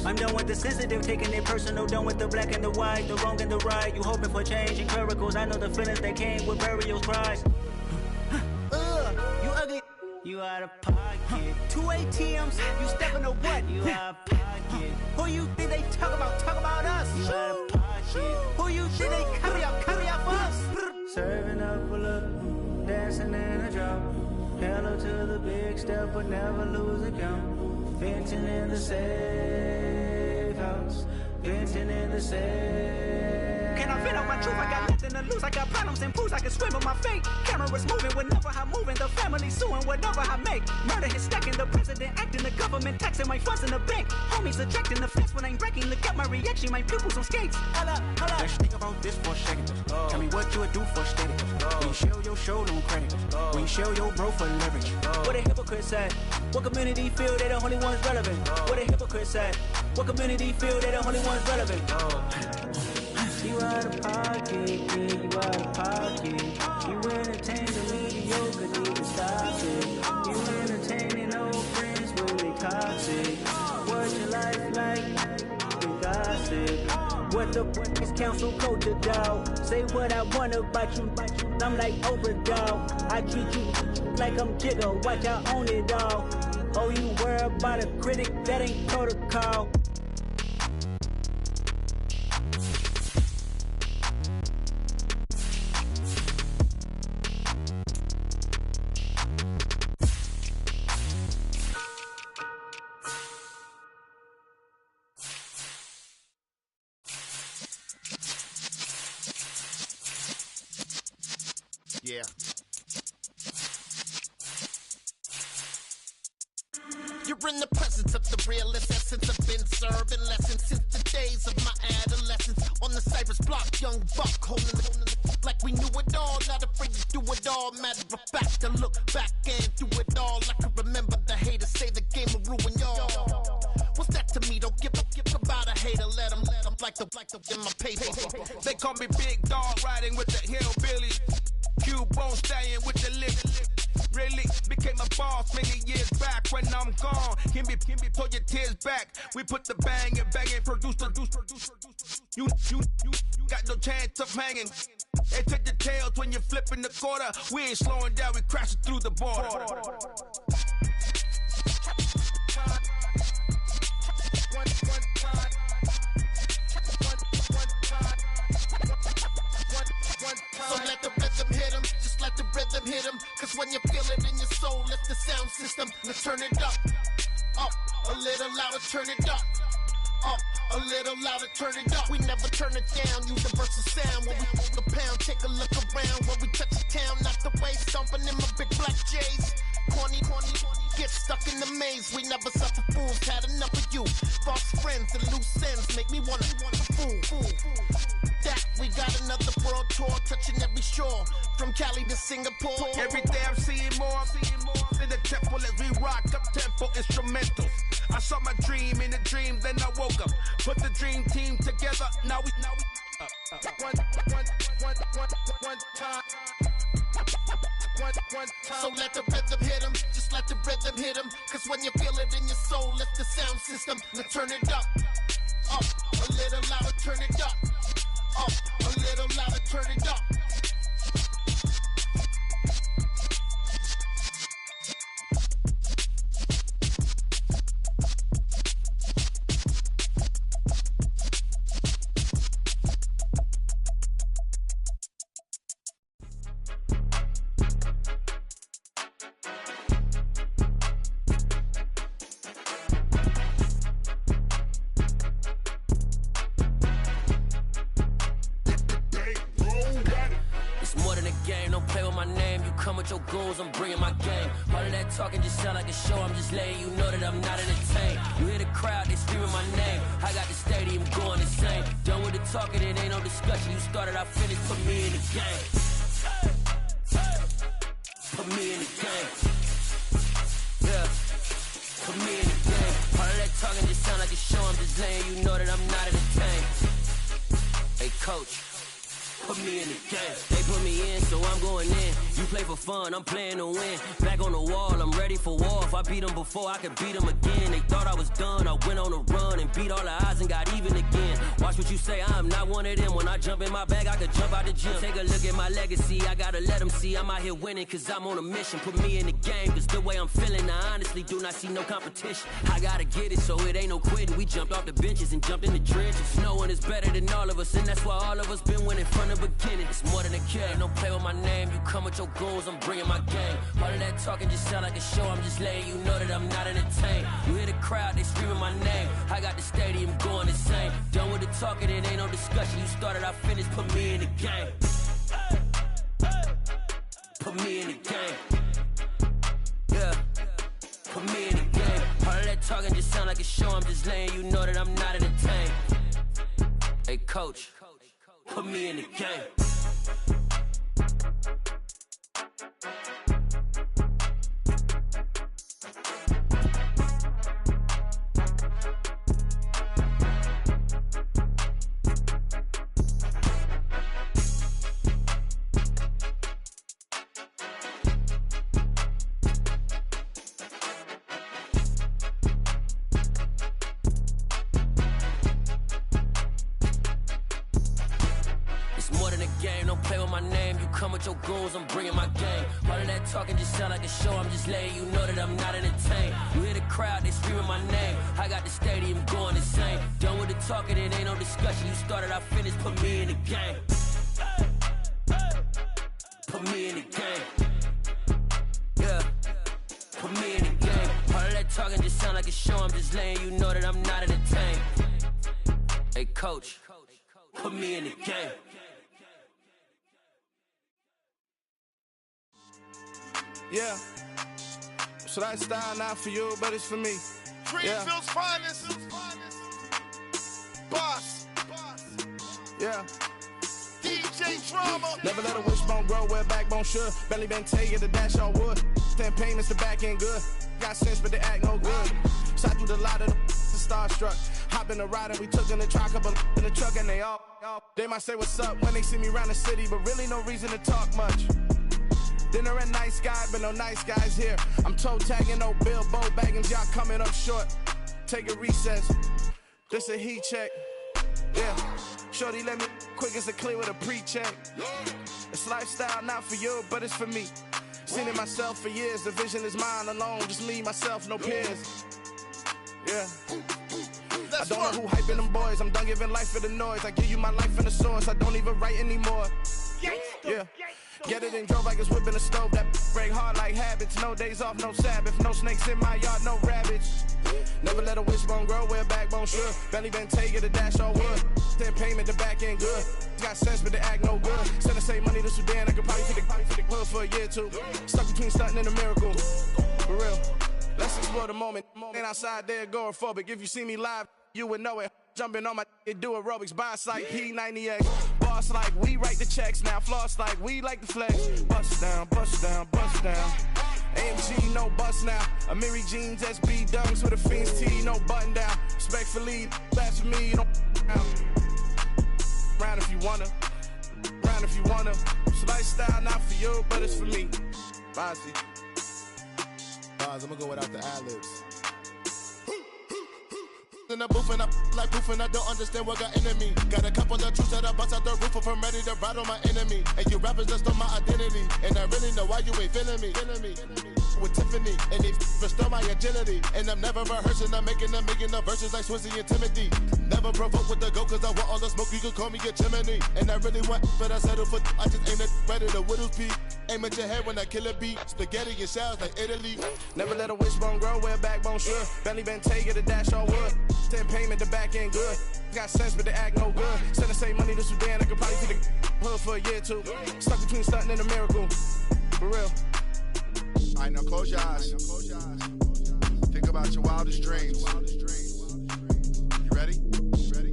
I'm done with the sensitive, taking it personal, done with the black and the white, the wrong and the right. You hoping for change and miracles, I know the feelings that came with burial cries. You ugly. You out of pocket. 2 ATMs, you stepping to what? You out of pocket. Who you think they talk about us? You out of pocket. Who you think they carry up us? Serving up a look, dancing in a drop. Hello to the big step, but never lose a count. Venting in the safe house. Venting in the safe. Can I vent out my truth? I got nothing to lose. I got problems and pools. I can swim with my fate. Cameras moving whenever I'm moving. The family suing whatever I make. Murder is stacking. The president acting. The government taxing my funds in the bank. Homies ejecting the fence when I'm breaking. Look at my reaction. My pupils on skates. Hold up. Let's think about this for a second. Tell me what you would do for steady. When you show your show no credit. When you show your bro for leverage. What a hypocrite said. What community feel they the only ones relevant? What a hypocrite said. What community feel they the only ones relevant? You out of pocket, yeah, you out of pocket. You entertain the mediocre, need to stop it. You entertaining old friends when they toxic. What's your life like? You gossip. What the fuck is council culture, dog? Say what I want about you, I'm like Oprah, dog. I treat you like I'm Jigga, watch I own it all. Oh, you worry about a critic, that ain't protocol. Yeah. You're in the presence of the realest essence. I've been serving lessons since the days of my adolescence. On the Cypress block, young buck holding like we knew it all. Not afraid to do it all. Matter of fact, to look back and do it all. I can remember the haters say the game will ruin y'all. What's that to me? Don't give about a hater. Let them like the in my paper. They call me Big Dog, riding with the hillbillies. Cubone stallion with the lip. Really became a boss many years back. When I'm gone, can be pull your tears back. We put the bang and produce. You got no chance of hanging. They took the tails when you're flipping the quarter. We ain't slowing down, we crashing through the border. So let the rhythm hit him, just let the rhythm hit him. Cause when you feel it in your soul, lift the sound system. Let's turn it up, a little louder, turn it up. A little louder, turn it up. We never turn it down, universal sound. When we move the pound, take a look around. When we touch the town, not the way, stomping in my big black J's. Corny, get stuck in the maze. We never suffer fools, had enough of you. False friends and loose ends make me wanna fool. That we got another world tour, touching every shore, from Cali to Singapore. Every day I'm seeing more in the temple as we rock up tempo instrumentals. I saw my dream in a dream, then I woke up. Put the dream team together, now we one time. So let the rhythm hit him, just let the rhythm hit him. Cause when you feel it in your soul, lift the sound system. Now turn it up, a little louder, turn it up, a game, don't play with my name. You come with your goons, I'm bringing my game. All of that talking just sound like a show, I'm just letting you know that I'm not entertained. You hear the crowd, they screaming my name. I got the stadium going insane. Done with the talking, it ain't no discussion. You started, I finished, put me in the game. Put me in the game. Yeah. Put me in the game. All of that talking just sound like a show, I'm just letting you know that I'm not entertained. Hey, coach. Put me in the game. They put me in, so I'm going in. You play for fun, I'm playing to win. Back on the wall, I'm ready for war. If I beat them before, I could beat them again. They thought I was done, I went on a run and beat all the odds and got even again. Watch what you say, I'm not one of them. When I jump in my bag, I could jump out the gym. Take a look at my legacy, I gotta let them see I'm out here winning, cause I'm on a mission. Put me in the game, cause the way I'm feeling, I honestly do not see no competition. I gotta get it, so it ain't no quitting. We jumped off the benches and jumped in the trenches. No one is better than all of us, and that's why all of us been winning from the beginning. It's more than a game, don't play with my name. You come with your goons, I'm bringing my game. All of that talking just sound like a show, I'm just letting you know that I'm not entertained. You hear the crowd, they screaming my name. I got the stadium going insane. Done with the talking, it ain't no discussion. You started, I finished, put me in the game. Put me in the game. Yeah. Put me in the game. All of that talking just sound like a show, I'm just letting you know that I'm not entertained. Hey, coach. Put me in the game. Your goals, I'm bringing my game. All of that talking just sound like a show, I'm just letting you know that I'm not entertained. You hear the crowd, they screaming my name. I got the stadium going insane. Done with the talking, it ain't no discussion. You started, I finished, put me in the game. Put me in the game. Yeah. Put me in the game. All of that talking just sound like a show, I'm just letting you know that I'm not entertained. Hey, coach, put me in the game. Yeah, so that style not for you, but it's for me. Greenville's finest. Boss. Yeah. DJ Drama. Never let a wishbone grow where backbone should. Belly been taking the dash all wood. 10 payments, the back end good. Got sense, but they act no good. Shot through the lot of the starstruck. Hop in the ride and we took in the truck, couple in the truck, and they all. They might say what's up when they see me around the city, but really no reason to talk much. Dinner and nice guy, but no nice guys here. I'm toe tagging, no Bilbo baggins, y'all coming up short. Take a recess. This a heat check. Yeah. Shorty let me quick as a clear with a pre-check. It's lifestyle not for you, but it's for me. Seen it myself for years. The vision is mine alone. Just me, myself, no peers. Yeah. I don't know who hyping them boys. I'm done giving life for the noise. I give you my life in the source. I don't even write anymore. Yeah. Get it and drove like it's whipping a stove. That break hard like habits. No days off, no Sabbath. No snakes in my yard, no rabbits. Never let a wishbone grow where backbone should. Belly been taking the dash all wood. 10 payment, the back end good. Got sense, but they act no good. Send the same money to Sudan. I could probably take the hood for a year or two. Stuck between stunting and a miracle. For real. Let's explore the moment. Ain't outside there agoraphobic. If you see me live, you would know it. Jumping on my do aerobics. Boss like P90X. Boss like we write the checks now. Floss like we like the flex. Bust down, bust down, bust down. AMG, no bust now. Amiri jeans, SB dunks with a Fiends tee, no button down. Respectfully, that's for me, you don't round if you wanna. Round if you wanna. It's lifestyle not for you, but it's for me. Bozzy. Boz, I'm gonna go without the ad-libs. In the booth and I like proof and I don't understand what got into me. Got a couple of truths that I bust out the roof if I'm ready to ride on my enemy. And you rappers just on my identity, and I really know why you ain't feeling me. with Tiffany, and they restore my agility. And I'm never rehearsing, I'm making the verses like Swizzy and Timothy. Never provoke with the go, cause I want all the smoke, you can call me a chimney. And I really want, but I settle for, I just aim it ready to Whittles Peak. Aim at your head when I kill a beat, spaghetti and shells like Italy. Never let a wishbone grow where a backbone should. Bentley Bentayga, the dash all wood. 10 payment, the back end good. Got sense, but the act no good. Send the same money to Sudan, I could probably see the hood for a year or two. Stuck between stunting and a miracle. For real. Alright, now close your eyes. Think about your wildest dreams. You ready? You ready?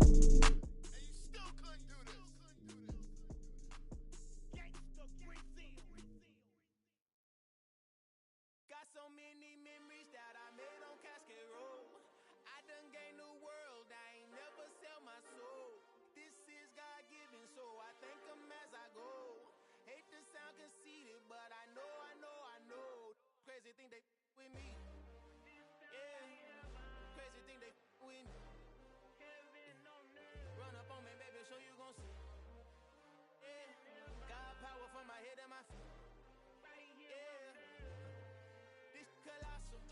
Got so many memories that I made on Cascade Road. I done gained the world, I ain't never sell my soul. This is God-given, so I thank him as I go. Hate to sound conceited, but I know. Crazy thing they with me. Yeah, crazy thing they with me. Run up on me, baby, show you gon' see. Yeah, God power from my head and my feet. Yeah, this colossal.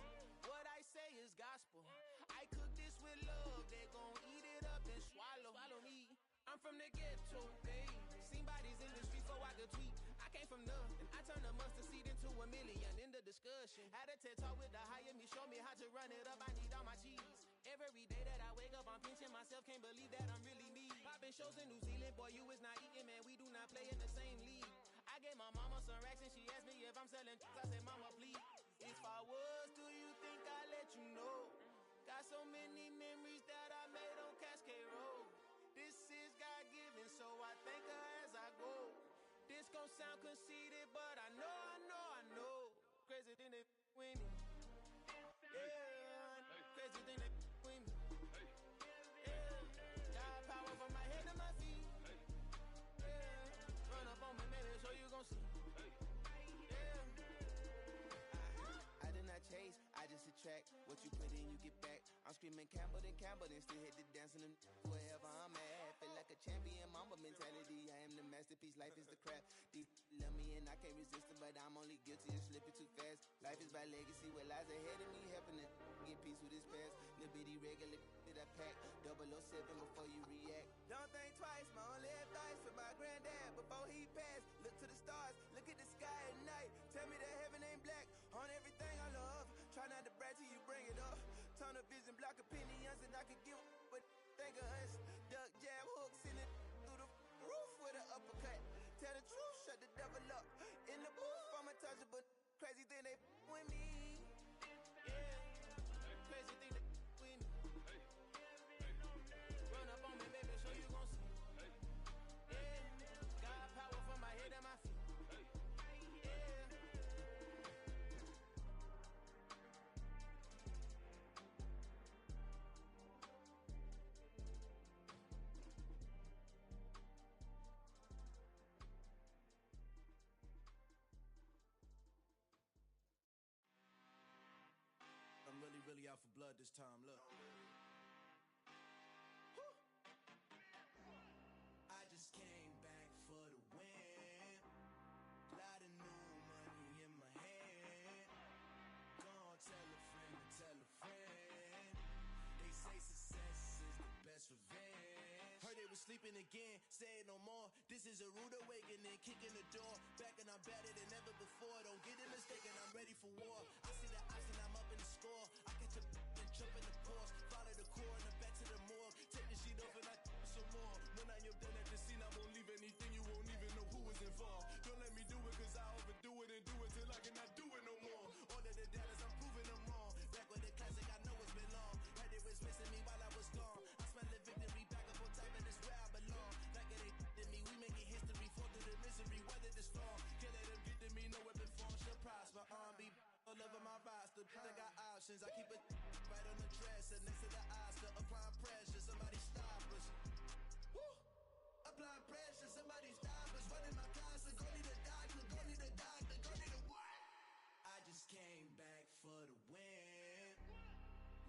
What I say is gospel. I cook this with love, they gon' eat it up and swallow me. I'm from the ghetto, babe. Seen bodies in the street so I could tweet. I came from nothing, I turned a mustard seed into a million. In the discussion, had a TED talk with the higher me, show me how to run it up. I need all my cheese. Every day that I wake up, I'm pinching myself, can't believe that I'm really me. Popping shows in New Zealand, boy, you is not eating, man. We do not play in the same league. I gave my mama some racks and she asked me if I'm selling. I said, mama, please. If I was, do you think I'd let you know? Got so many memories that I made on Cascade Road. This is God-given, so I thank her as I go. This gon' sound conceited, but I know. Crazy thing they with me. Yeah, crazy thing they with me. Yeah, got power from my head to my feet. Yeah, run up on me, baby, so you gon' see. Yeah, I did not chase, I just attract. What you put in, you get back. I'm screaming Campbell, then still hit the dancing and wherever I'm at. Feel like a champion, mamba mentality. I am the masterpiece, life is the crap. These love me and I can't resist it, but I'm only guilty of slipping too fast. Life is by legacy, what lies ahead of me, helping to get peace with his past. Little bitty regular that I pack, 007 before you react. Don't think twice, my only advice for my granddad before he passed. Look to the stars, look at the sky at night. Tell me that heaven ain't black on everything I love. Try not to brag till you bring it up. Turn a vision, block opinions, and I could give but think of us. Duck jab hooks in it through the roof with an uppercut. Tell the truth, shut the devil up. In the booth, I'm untouchable. Crazy thing they with me. Yeah, crazy thing they with me. Run up on me, baby, so you gon' see. Yeah, God power from my head and my feet. Really out for blood this time, look. I just came back for the win. Lot of new money in my hand. Gonna tell a friend to tell a friend. They say success is the best revenge. Heard they was sleeping again, say it no more. This is a rude awakening, kicking the door. Back and I'm better than ever before. Don't get it mistaken, I'm ready for war. I see the option, I'm up in the score. I catch a and jump in the course. Follow the core and the back to the morgue. Take the sheet off and I some more. When I am done at the scene, I won't leave anything. You won't even know who was involved. Don't let me do it cause I overdo it and do it till I cannot do it no more. All of the doubters, I'm proving them wrong. Back with the classic, I know it's been long. Heard they was missing me while I was gone. I smell the victory back up on top and it's where I belong. Like it ain't to me, we making history. Fall through the misery, weather the storm. Can't let them get to me, no weapon form should prosper. R&B all over my roster. I got options, I keep it right on the dresser. Next to the Oscar, applying pressure. Somebody stop us. Woo! Applying pressure, somebody stop us. Running my closet, go need a doctor, go need a doctor, go need a what? I just came back for the win.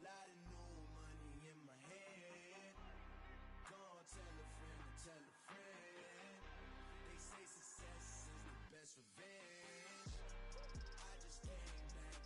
Lot of new money in my hand. Gonna tell a friend to tell a friend. They say success is the best revenge. I just came back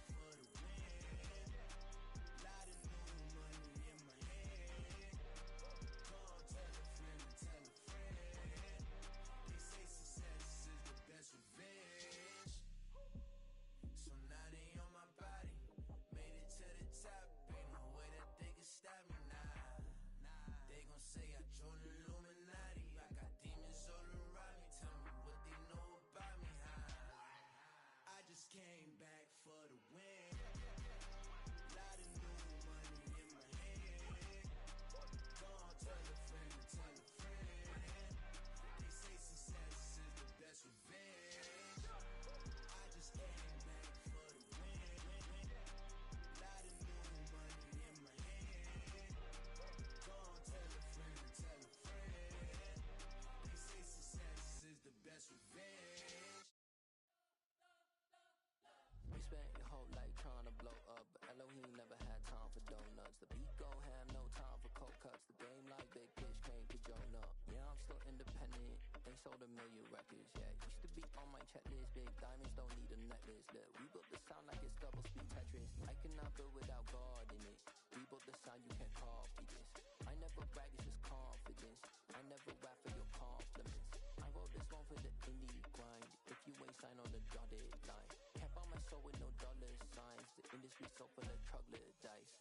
sold 1 million records, yeah. Used to be on my checklist, big diamonds don't need a necklace. Look, we built the sound like it's double speed Tetris. I cannot build without God in it. We built the sound, you can't copy this. I never brag, it's just confidence. I never rap for your compliments. I wrote this one for the indie grind. If you ain't signed on the dotted line, can't buy my soul with no dollar signs. The industry so full of troglodytes.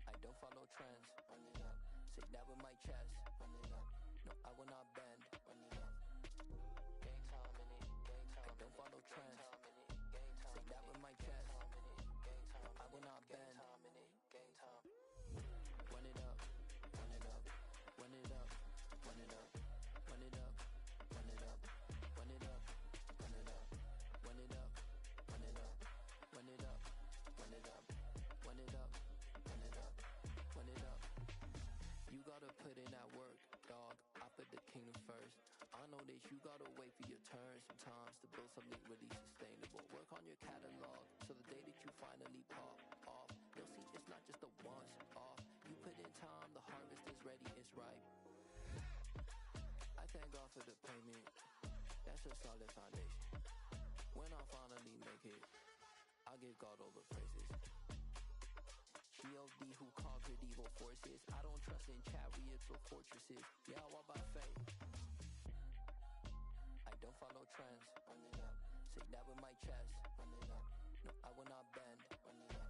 I don't follow trends, run it up. Say that with my chest, run it up. No, I will not bend, run it up. Gang time in it, gang time. I don't follow trends, say that with my chest. No, I will not bend, gang time. Run it up, run it up, run it up, run it up, run it up, run it up, run it up, run it up, run it up, run it up, run it up, run it up, run it up. Run it up. You gotta put in that work, dog. I put the kingdom first. I know that you gotta wait for your turn sometimes to build something really sustainable. Work on your catalog so the day that you finally pop off, you'll see it's not just a once off. You put in time, the harvest is ready, it's ripe. I thank God for the payment. That's a solid foundation. When I finally make it, I'll give God all the praises. G.O.D. who conquered evil forces. I don't trust in chariots or fortresses. Yeah, I walk by faith. I don't follow trends. Run it up. Say that with my chest. Run it up. No, I will not bend. Run it up.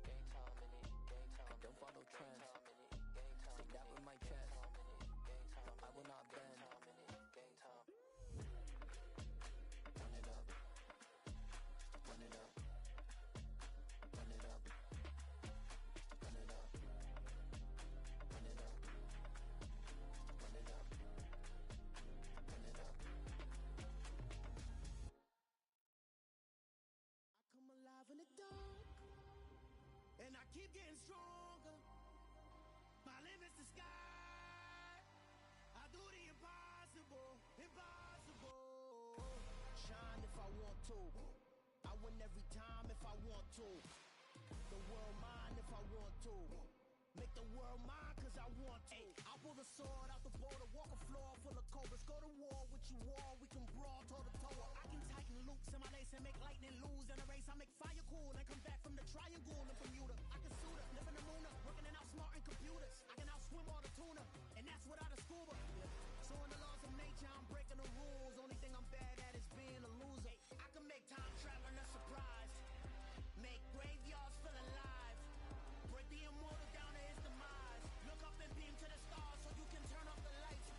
Gang time in it. Gang time. I don't follow trends. Say that with my chest. No, I will not bend. Gang time. Run it up. Run it up. Run it up. Come alive in the dark, and I keep getting stronger. My limit's the sky. I do the impossible, impossible. Shine if I want to. I win every time if I want to. The world mine if I want to. Make the world mine cause I want to. Ay, I pull the sword out the border, walk a floor full of cobras. Go to war with you all, we can brawl toe to toe. I can tighten loops in my lace and make lightning lose in a race. I make fire cool and come back from the triangle in Bermuda. I can suit up, live in the moon up, working and outsmarting computers. I can outswim all the tuna, and that's without a scuba. So in the laws of nature, I'm breaking the rules. Only thing I'm bad at is being a loser. Ay, I can make time traveling a surprise. Make graveyards feel alive. Break the immortal down to his demise. Look up and beam to the stars so you can turn off the lights.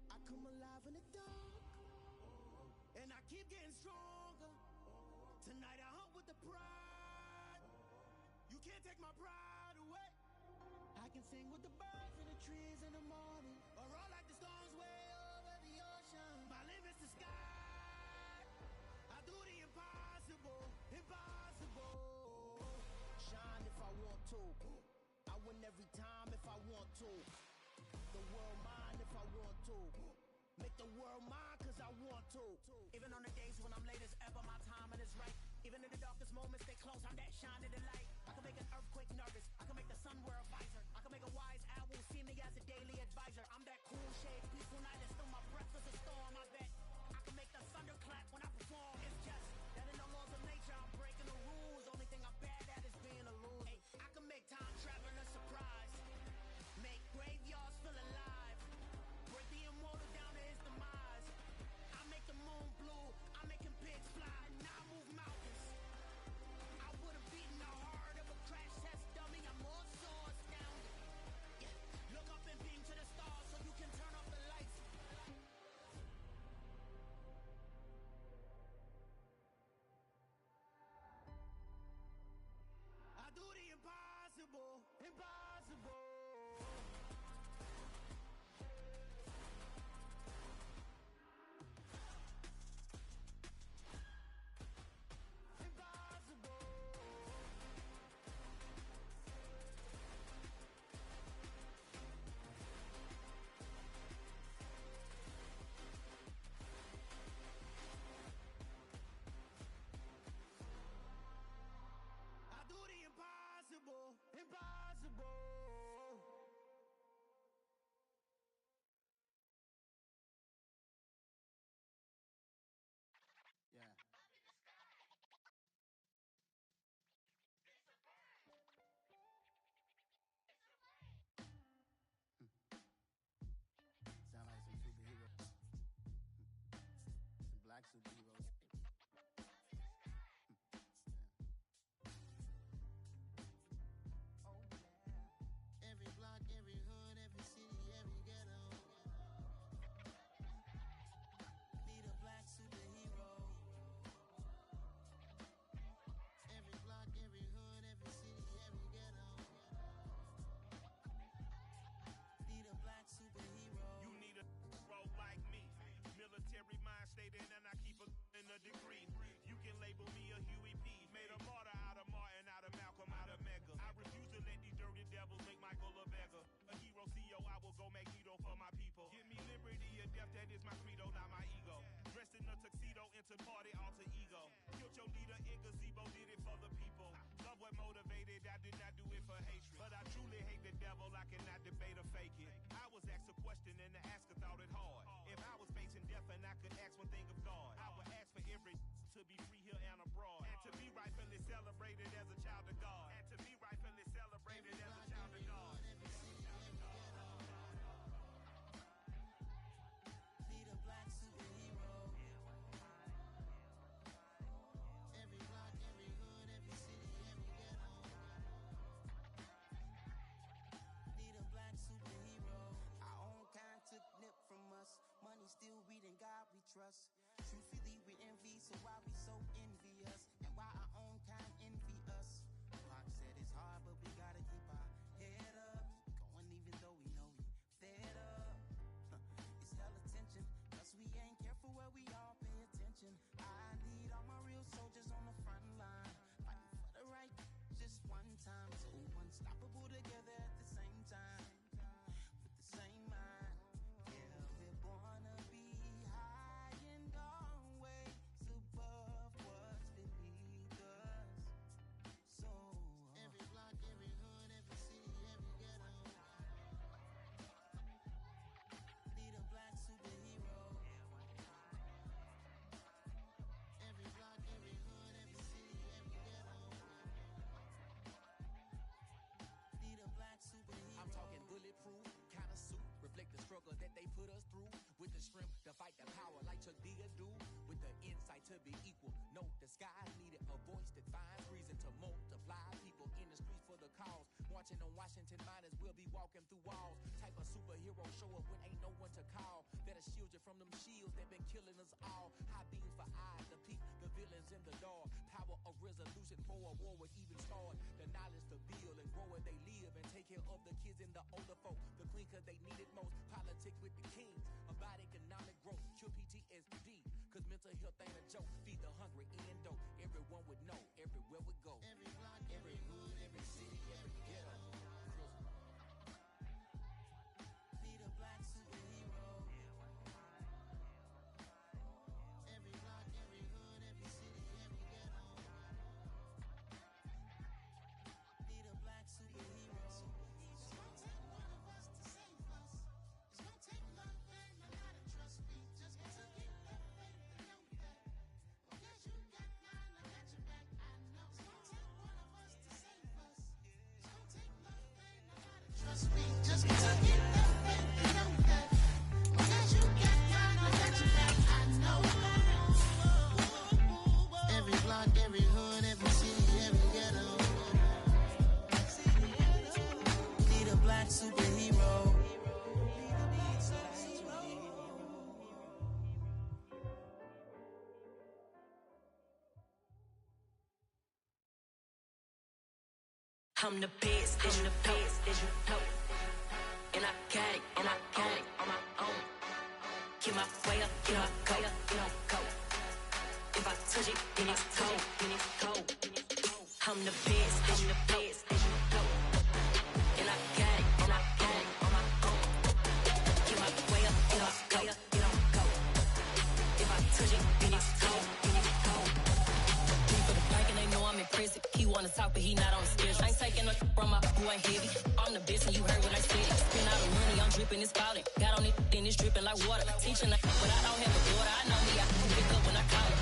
I come alive in the dark, and I keep getting stronger. Tonight I hunt with the pride. You can't take my pride away. I can sing with the birds and the trees in the morning, or roll like the storms way over the ocean. My limit's the sky. I do the impossible, impossible. Shine if I want to. I win every time if I want to. The world mine if I want to. Make the world mine cause I want to. Even on the days when I'm late as ever, my timing is right. Even in the darkest moments, they close, I'm that shine in the light. I can make an earthquake nervous, I can make the sun wear a visor. I can make a wise owl see me as a daily advisor. I'm that cool shade, peaceful night, and still my breath is a storm, I bet. I can make the thunder clap when I perform. It's just that in the laws of nature, I'm breaking the rules. Only thing I'm bad at is being a loser. Hey, I can make time traveling a surprise. Make graveyards feel alive. Break the immortal down to his demise. I make the moon blue, I'm making pigs fly. Now I move mountains. I would have beaten the heart of a crash test dummy. I'm more so astounded. Yeah. Look up and beam to the stars so you can turn off the lights. devastated and I keep in a degree. You can label me a Huey P. Made a martyr out of Martin, out of Malcolm, out of Mega. I refuse to let these dirty devils make Michael a beggar. A hero CEO, I will go Magneto for my people. Give me liberty or death, that is my credo, not my ego. Dressed in a tuxedo, into party, alter ego. Killed your leader in gazebo, did it for the people. Love what motivated, I did not do it for hatred. But I truly hate the devil, I cannot debate or fake it. I was asked a question and the asker thought it hard. If I was facing death and I could ask one thing of God, I would ask for every to be free here and abroad. And to be rightfully celebrated as a child of God. And to be rightfully celebrated as a child of God. Need a black superhero. Every block, every hood, every city, every ghetto. Need a black superhero. Our own kind took nip from us. Money still reading God we trust. Truthfully we envy, so why we so envious? And why our own kind envy us? Pac said it's hard, but we gotta keep our head up. Going even though we know we fed up. It's hell attention, cause we ain't careful where we all pay attention. I need all my real soldiers on the front line, fighting for the right just one time. So unstoppable together at the same time, with the same mind. Yeah, we're born to be high and always above what's beneath us. So every block, every hood, every city, every ghetto. Need a black superhero. Every block, every hood, every city, every ghetto. Need a black superhero. I'm talking bulletproof kind of suit, reflect the struggle that they put us through, with the strength to fight the power like Chuck Digger do, with the insight to be equal. Note the sky needed a voice that finds reason to multiply. People in the streets for the cause, marching on Washington miners will be walking through walls. Type of superhero show up when ain't no one to call, that'll shield you from them shields that been killing us all. High beams for eyes to peek the villains in the dark. Power of resolution for a war would even start. The knowledge to build and grow where they live and take care of the kids and the older folk. The clean cause they need it most. Politics with the kings, about economic growth, cure PTSD, cause mental health ain't a joke. Feed the hungry and dope, everyone would know everywhere we go. Every block, every hood, every city, every ghetto. Need a black superhero. Every block, every hood, every city, every ghetto. Need a black superhero. It's gonna take one of us to save us. It's gonna take love and a lot of trust me. Just to get the faith and know that. Oh yes, you got mine, I got your back. I know. It's gonna take one of us to save us. It's gonna take love and a lot of trust me. Just to get the faith and know that. Oh yes, you got mine, I got your back. I know. Every block, every hood, every city, every ghetto. Need a black superhero. I'm the best, and the best, as you know. And I got it, and I got it on my own. Get my way up, get my go, get my go. If I touch it, then it's cold, then it's cold. I'm the best, and the best, as you know. And I got it, and I got it on my own. Get my way up, get my go, get my go. If I touch it, then it's cold, then it's cold. Me for the bank and they know I'm impressive. He wanna talk, but he not on the schedule. I ain't taking no from my boy ain't heavy. I'm the best and you heard what I said. Spend all the money, I'm dripping, it's falling. Got on it, then it's dripping like water. Teaching but I don't have a daughter. I know me, I can pick up when I call it.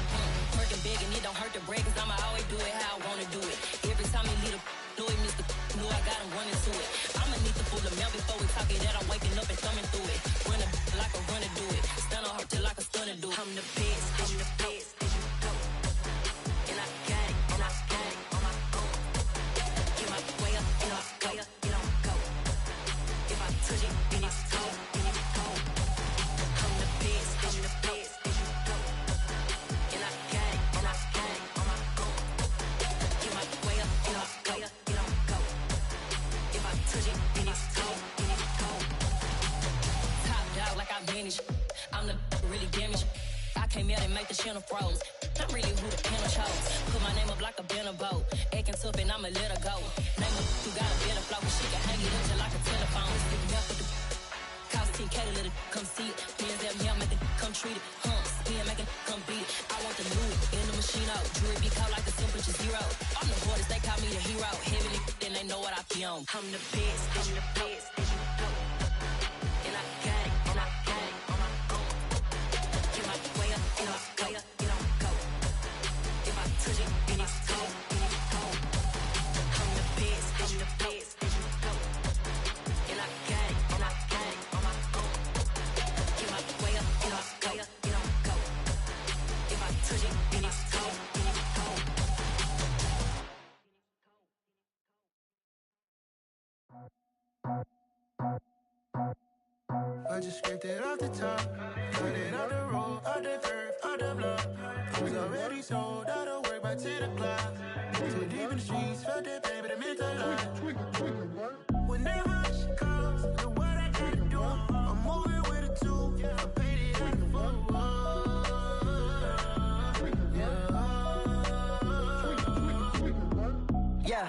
Working big and it don't hurt to break, cause I'ma always do it how I wanna do it. Every time he lead a know he missed the know I got him running to it. I'ma need to pull the mail before we talk it that I'm waking up and thumbing through it. Run like a runner do it. Stun on her till like a stunner do it. I'm the best, I'm the best, as you know. And I got it, and I got it on my own. Get my way up, get my go, get on go. If I touch it, then it's cold, then it's cold. I'm the best, I'm the best, as you know. And I got it, and I got it on my own. Get my way up, get my go, get on go. If I touch it, then it's cold, then it's cold. and make the channel froze. I'm really who the panel chose. Put my name up like a banner boat. Acting tough and I'ma let her go. Name her who got a better flow, but she can hang it up till like a telephone. It's big enough for the cost 10K to let it come see it. Me and them here make it come treat it. Spin, make it come beat it. I want the loot in the machine out. Jewelry be caught like a temperature zero. I'm the hardest, they call me the hero. Heavily, then they know what I be on. I'm the best, I'm the best, and you know. And I got it, and I got it on my own. Get my way up, get my way up, get on go. If I touch it, then it's cold, then it's cold. I'm the best, and the best, and you know. And I got it, and I got it on my own. Get my way up, get my way up, get on go. If I touch it, then it's cold, then it's cold. I just scraped it off the top, cut it out the road, out the curve, out the block. I was already sold, out of work by 10 o'clock. Too deep in the streets, felt that baby, the mental lie. Whenever she calls, the what I gotta do, I'm moving with a two. I paid it out the full. Yeah,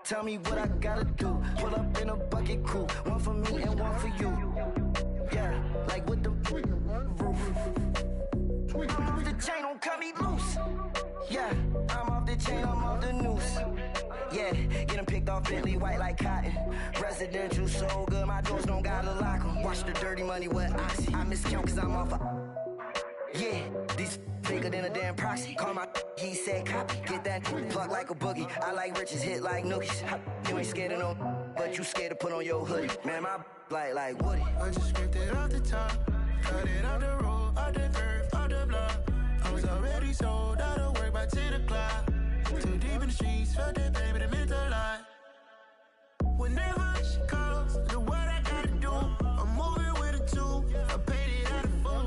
tell me what I gotta do. Pull up in a bucket crew, one for me and one for you. Yeah, like with the roof. I'm off the chain, don't cut me loose. Yeah, I'm off the chain, I'm off the noose. Yeah, get them picked off Bentley, white like cotton. Residential so good, my doors don't gotta lock them. Watch the dirty money with Oxy. I miscount cause I'm off a... Yeah, these bigger than a damn proxy. Call my he said copy. Get that plug like a boogie. I like riches, hit like nookies. You ain't scared of no, but you scared to put on your hoodie. Man, my like Woody. I just scraped it off the top, cut it out the road, out the curve, out the block. I was already sold, out of work by 10 o'clock. Too deep in the streets, felt that baby, the mental lie. Whenever she calls, the what I gotta do, I'm moving with a two. I paid it out of full.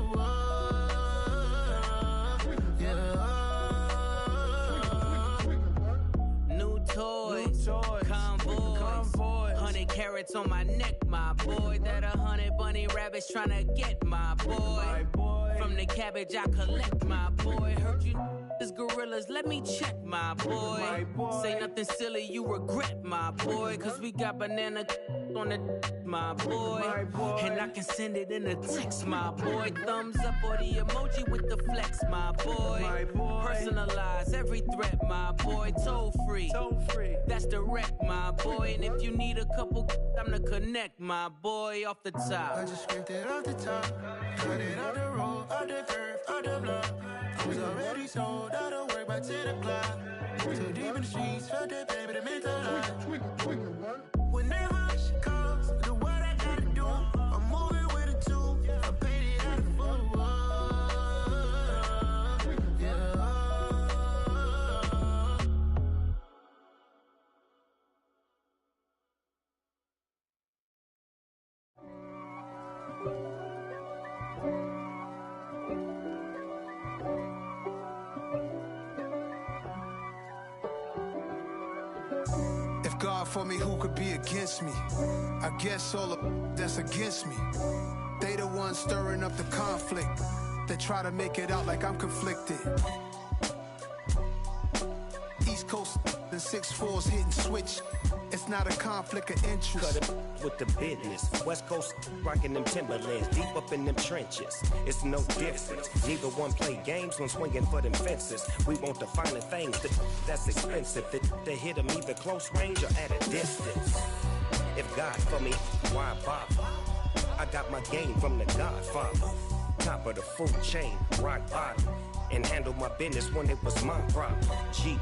New toys, convoys, 100 carats on my neck, my boy. That 100 bunny rabbits tryna get my boy. From the cabbage I collect, my boy. Heard you is gorillas, let me check, my boy. Say nothing silly, you regret, my boy. Cause we got banana on the my boy. And I can send it in a text, my boy. Thumbs up or the emoji with the flex, my boy. Personalize every threat, my boy. Toll free, that's direct, my boy. And if you need a couple, I'm to connect, my boy, off the top. I just scraped it off the top, cut it out the road, out the curve, out the block. I was already sold, out of work by 10 o'clock. Too deep in the streets, felt that baby, the mental lie. Whenever she calls, the what I gotta do, I'm moving with a two. I paid it out of full. If God for me, who could be against me? I guess all of that's against me. They the ones stirring up the conflict. They try to make it out like I'm conflicted. East Coast and 6'4's hitting switch. It's not a conflict of interest. Cut it with the business. West Coast rocking them Timberlands, deep up in them trenches. It's no difference. Neither one play games when swinging for them fences. We want the finer things that's expensive. They hit them either close range or at a distance. If God for me, why bother? I got my game from the Godfather. Top of the food chain, rock bottom. And handle my business when it was my problem. Jeep.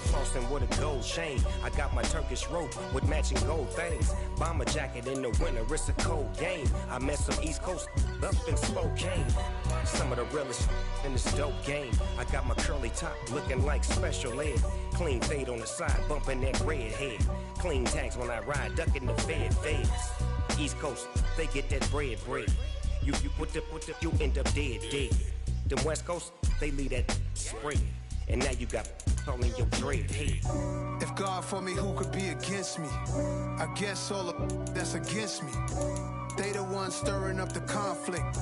Flossing with a gold chain. I got my Turkish rope with matching gold things. Bomber jacket in the winter, it's a cold game. I met some East Coast up in Spokane. Some of the realest in this dope game. I got my curly top looking like special ed. Clean fade on the side, bumping that red head. Clean tags when I ride, ducking the feds. East Coast, they get that bread. You put the, you end up dead. Them West Coast, they leave that spread. And now you got all in your dread head. If God for me, who could be against me? I guess all of that's against me. They the ones stirring up the conflict.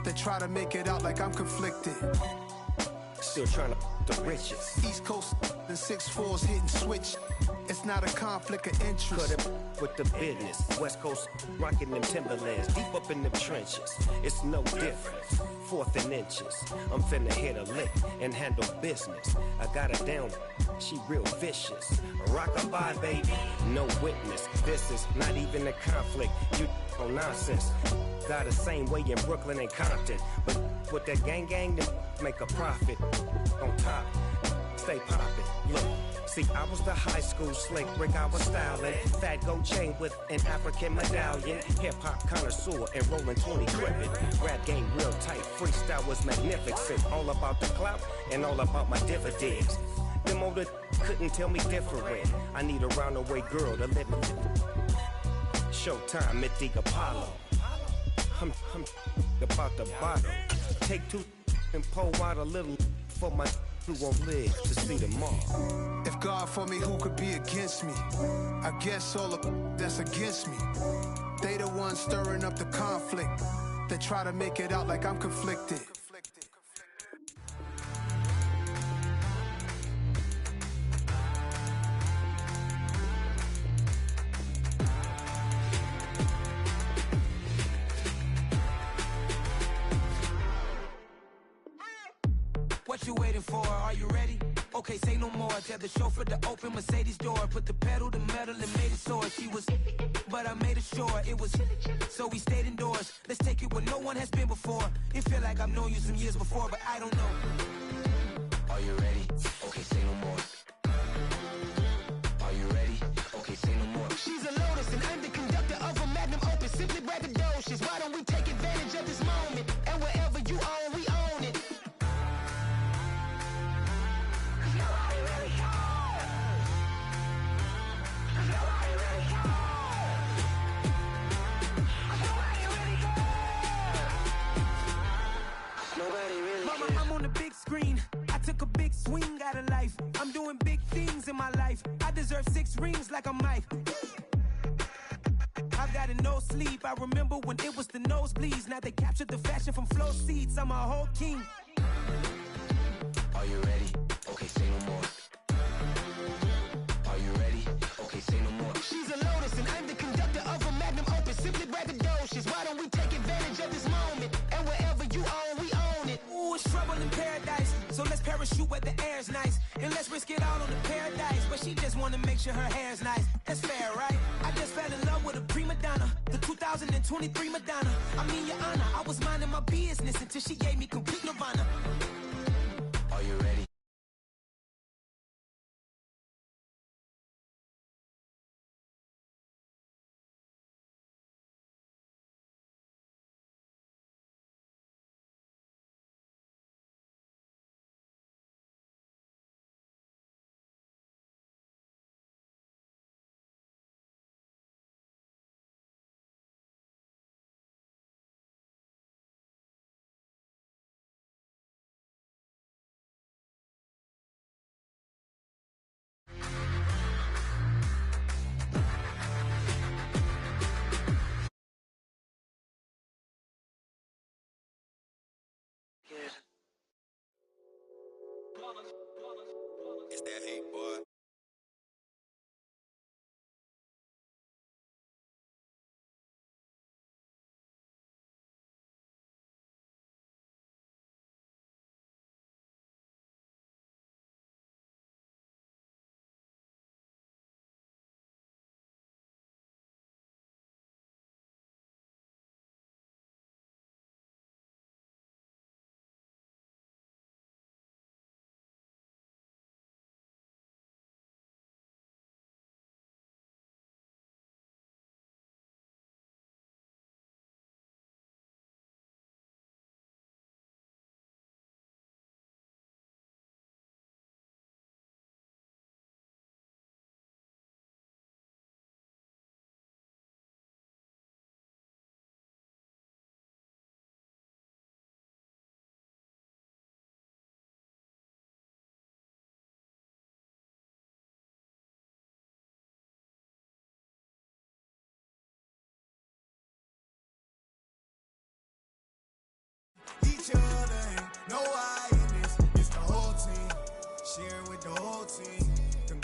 They try to make it out like I'm conflicted. Still trying to the riches. East Coast and 6'4s hitting switch. It's not a conflict of interest. Cut it with the business. West Coast rocking them Timberlands. Deep up in them trenches. It's no different. 4th and inches. I'm finna hit a lick and handle business. I got her down. She real vicious. Rockabye, baby. No witness. This is not even a conflict. You on nonsense. Got the same way in Brooklyn and Compton. But with that gang, then make a profit. On top, stay poppin'. Look, see, I was the high school slick brick, I was styling. Fat gold chain with an African medallion. Hip-hop connoisseur and rolling 20 gripping. Rap game real tight, freestyle was magnificent. All about the clout and all about my dividends. Them older couldn't tell me different. I need a roundaway girl to live with. Showtime at the Apollo. I'm about the bottle. Take 2 and pour out a little for my who won't live to see tomorrow. If God for me, who could be against me? I guess all of that's against me. They the ones stirring up the conflict. They try to make it out like I'm conflicted. What you waiting for? Are you ready? Okay, say no more. Tell the chauffeur to open Mercedes door. Put the pedal to metal and made it soar. She was, but I made it sure it was. So we stayed indoors. Let's take it where no one has been before. It feel like I've known you some years before, but I don't know. Are you ready? Okay, say no more. Are you ready? Okay, say no more. She's a Lotus, an underconductor of a magnum opus. Simply braggadocious. Why don't we take advantage of this moment? And wherever you own, we own it. Mama, I'm on the big screen. I took a big swing out of life. I'm doing big things in my life. I deserve 6 rings like a Mike. I've got no sleep. I remember when it was the nosebleeds. Now they captured the fashion from flow seats. I'm a whole king. Are you ready? Okay, say no more. Are you ready? Okay, say no more. She's a Lotus, and I'm the conductor of a magnum opus. Simply braggadocious. Why don't we take advantage of this moment? And wherever you own, we own it. Ooh, it's trouble in paradise. So let's parachute where the air's nice. And let's risk it all on the paradise. But she just wanna make sure her hair's nice. That's fair, right? I just fell in love with a prima donna. The 2023 Madonna. I mean, your honor, I was minding my business until she gave me complete nirvana. Are you ready?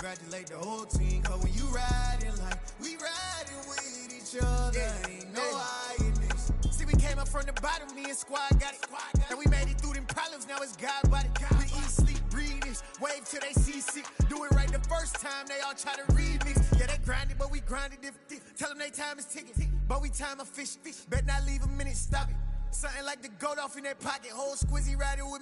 congratulate the whole team. Cause when you riding like we riding with each other, ain't no hiding this. See, we came up from the bottom, me and squad got it. And we made it through them problems, now it's God body. We eat, sleep, breathe this, wave till they seasick. Do it right the first time, they all try to remix. Yeah, they grinded, but we grinded different. Tell them they time is ticking, but we time a fish. Bet not leave a minute, stop it. Something like the goat off in their pocket, whole squizzy riding with me.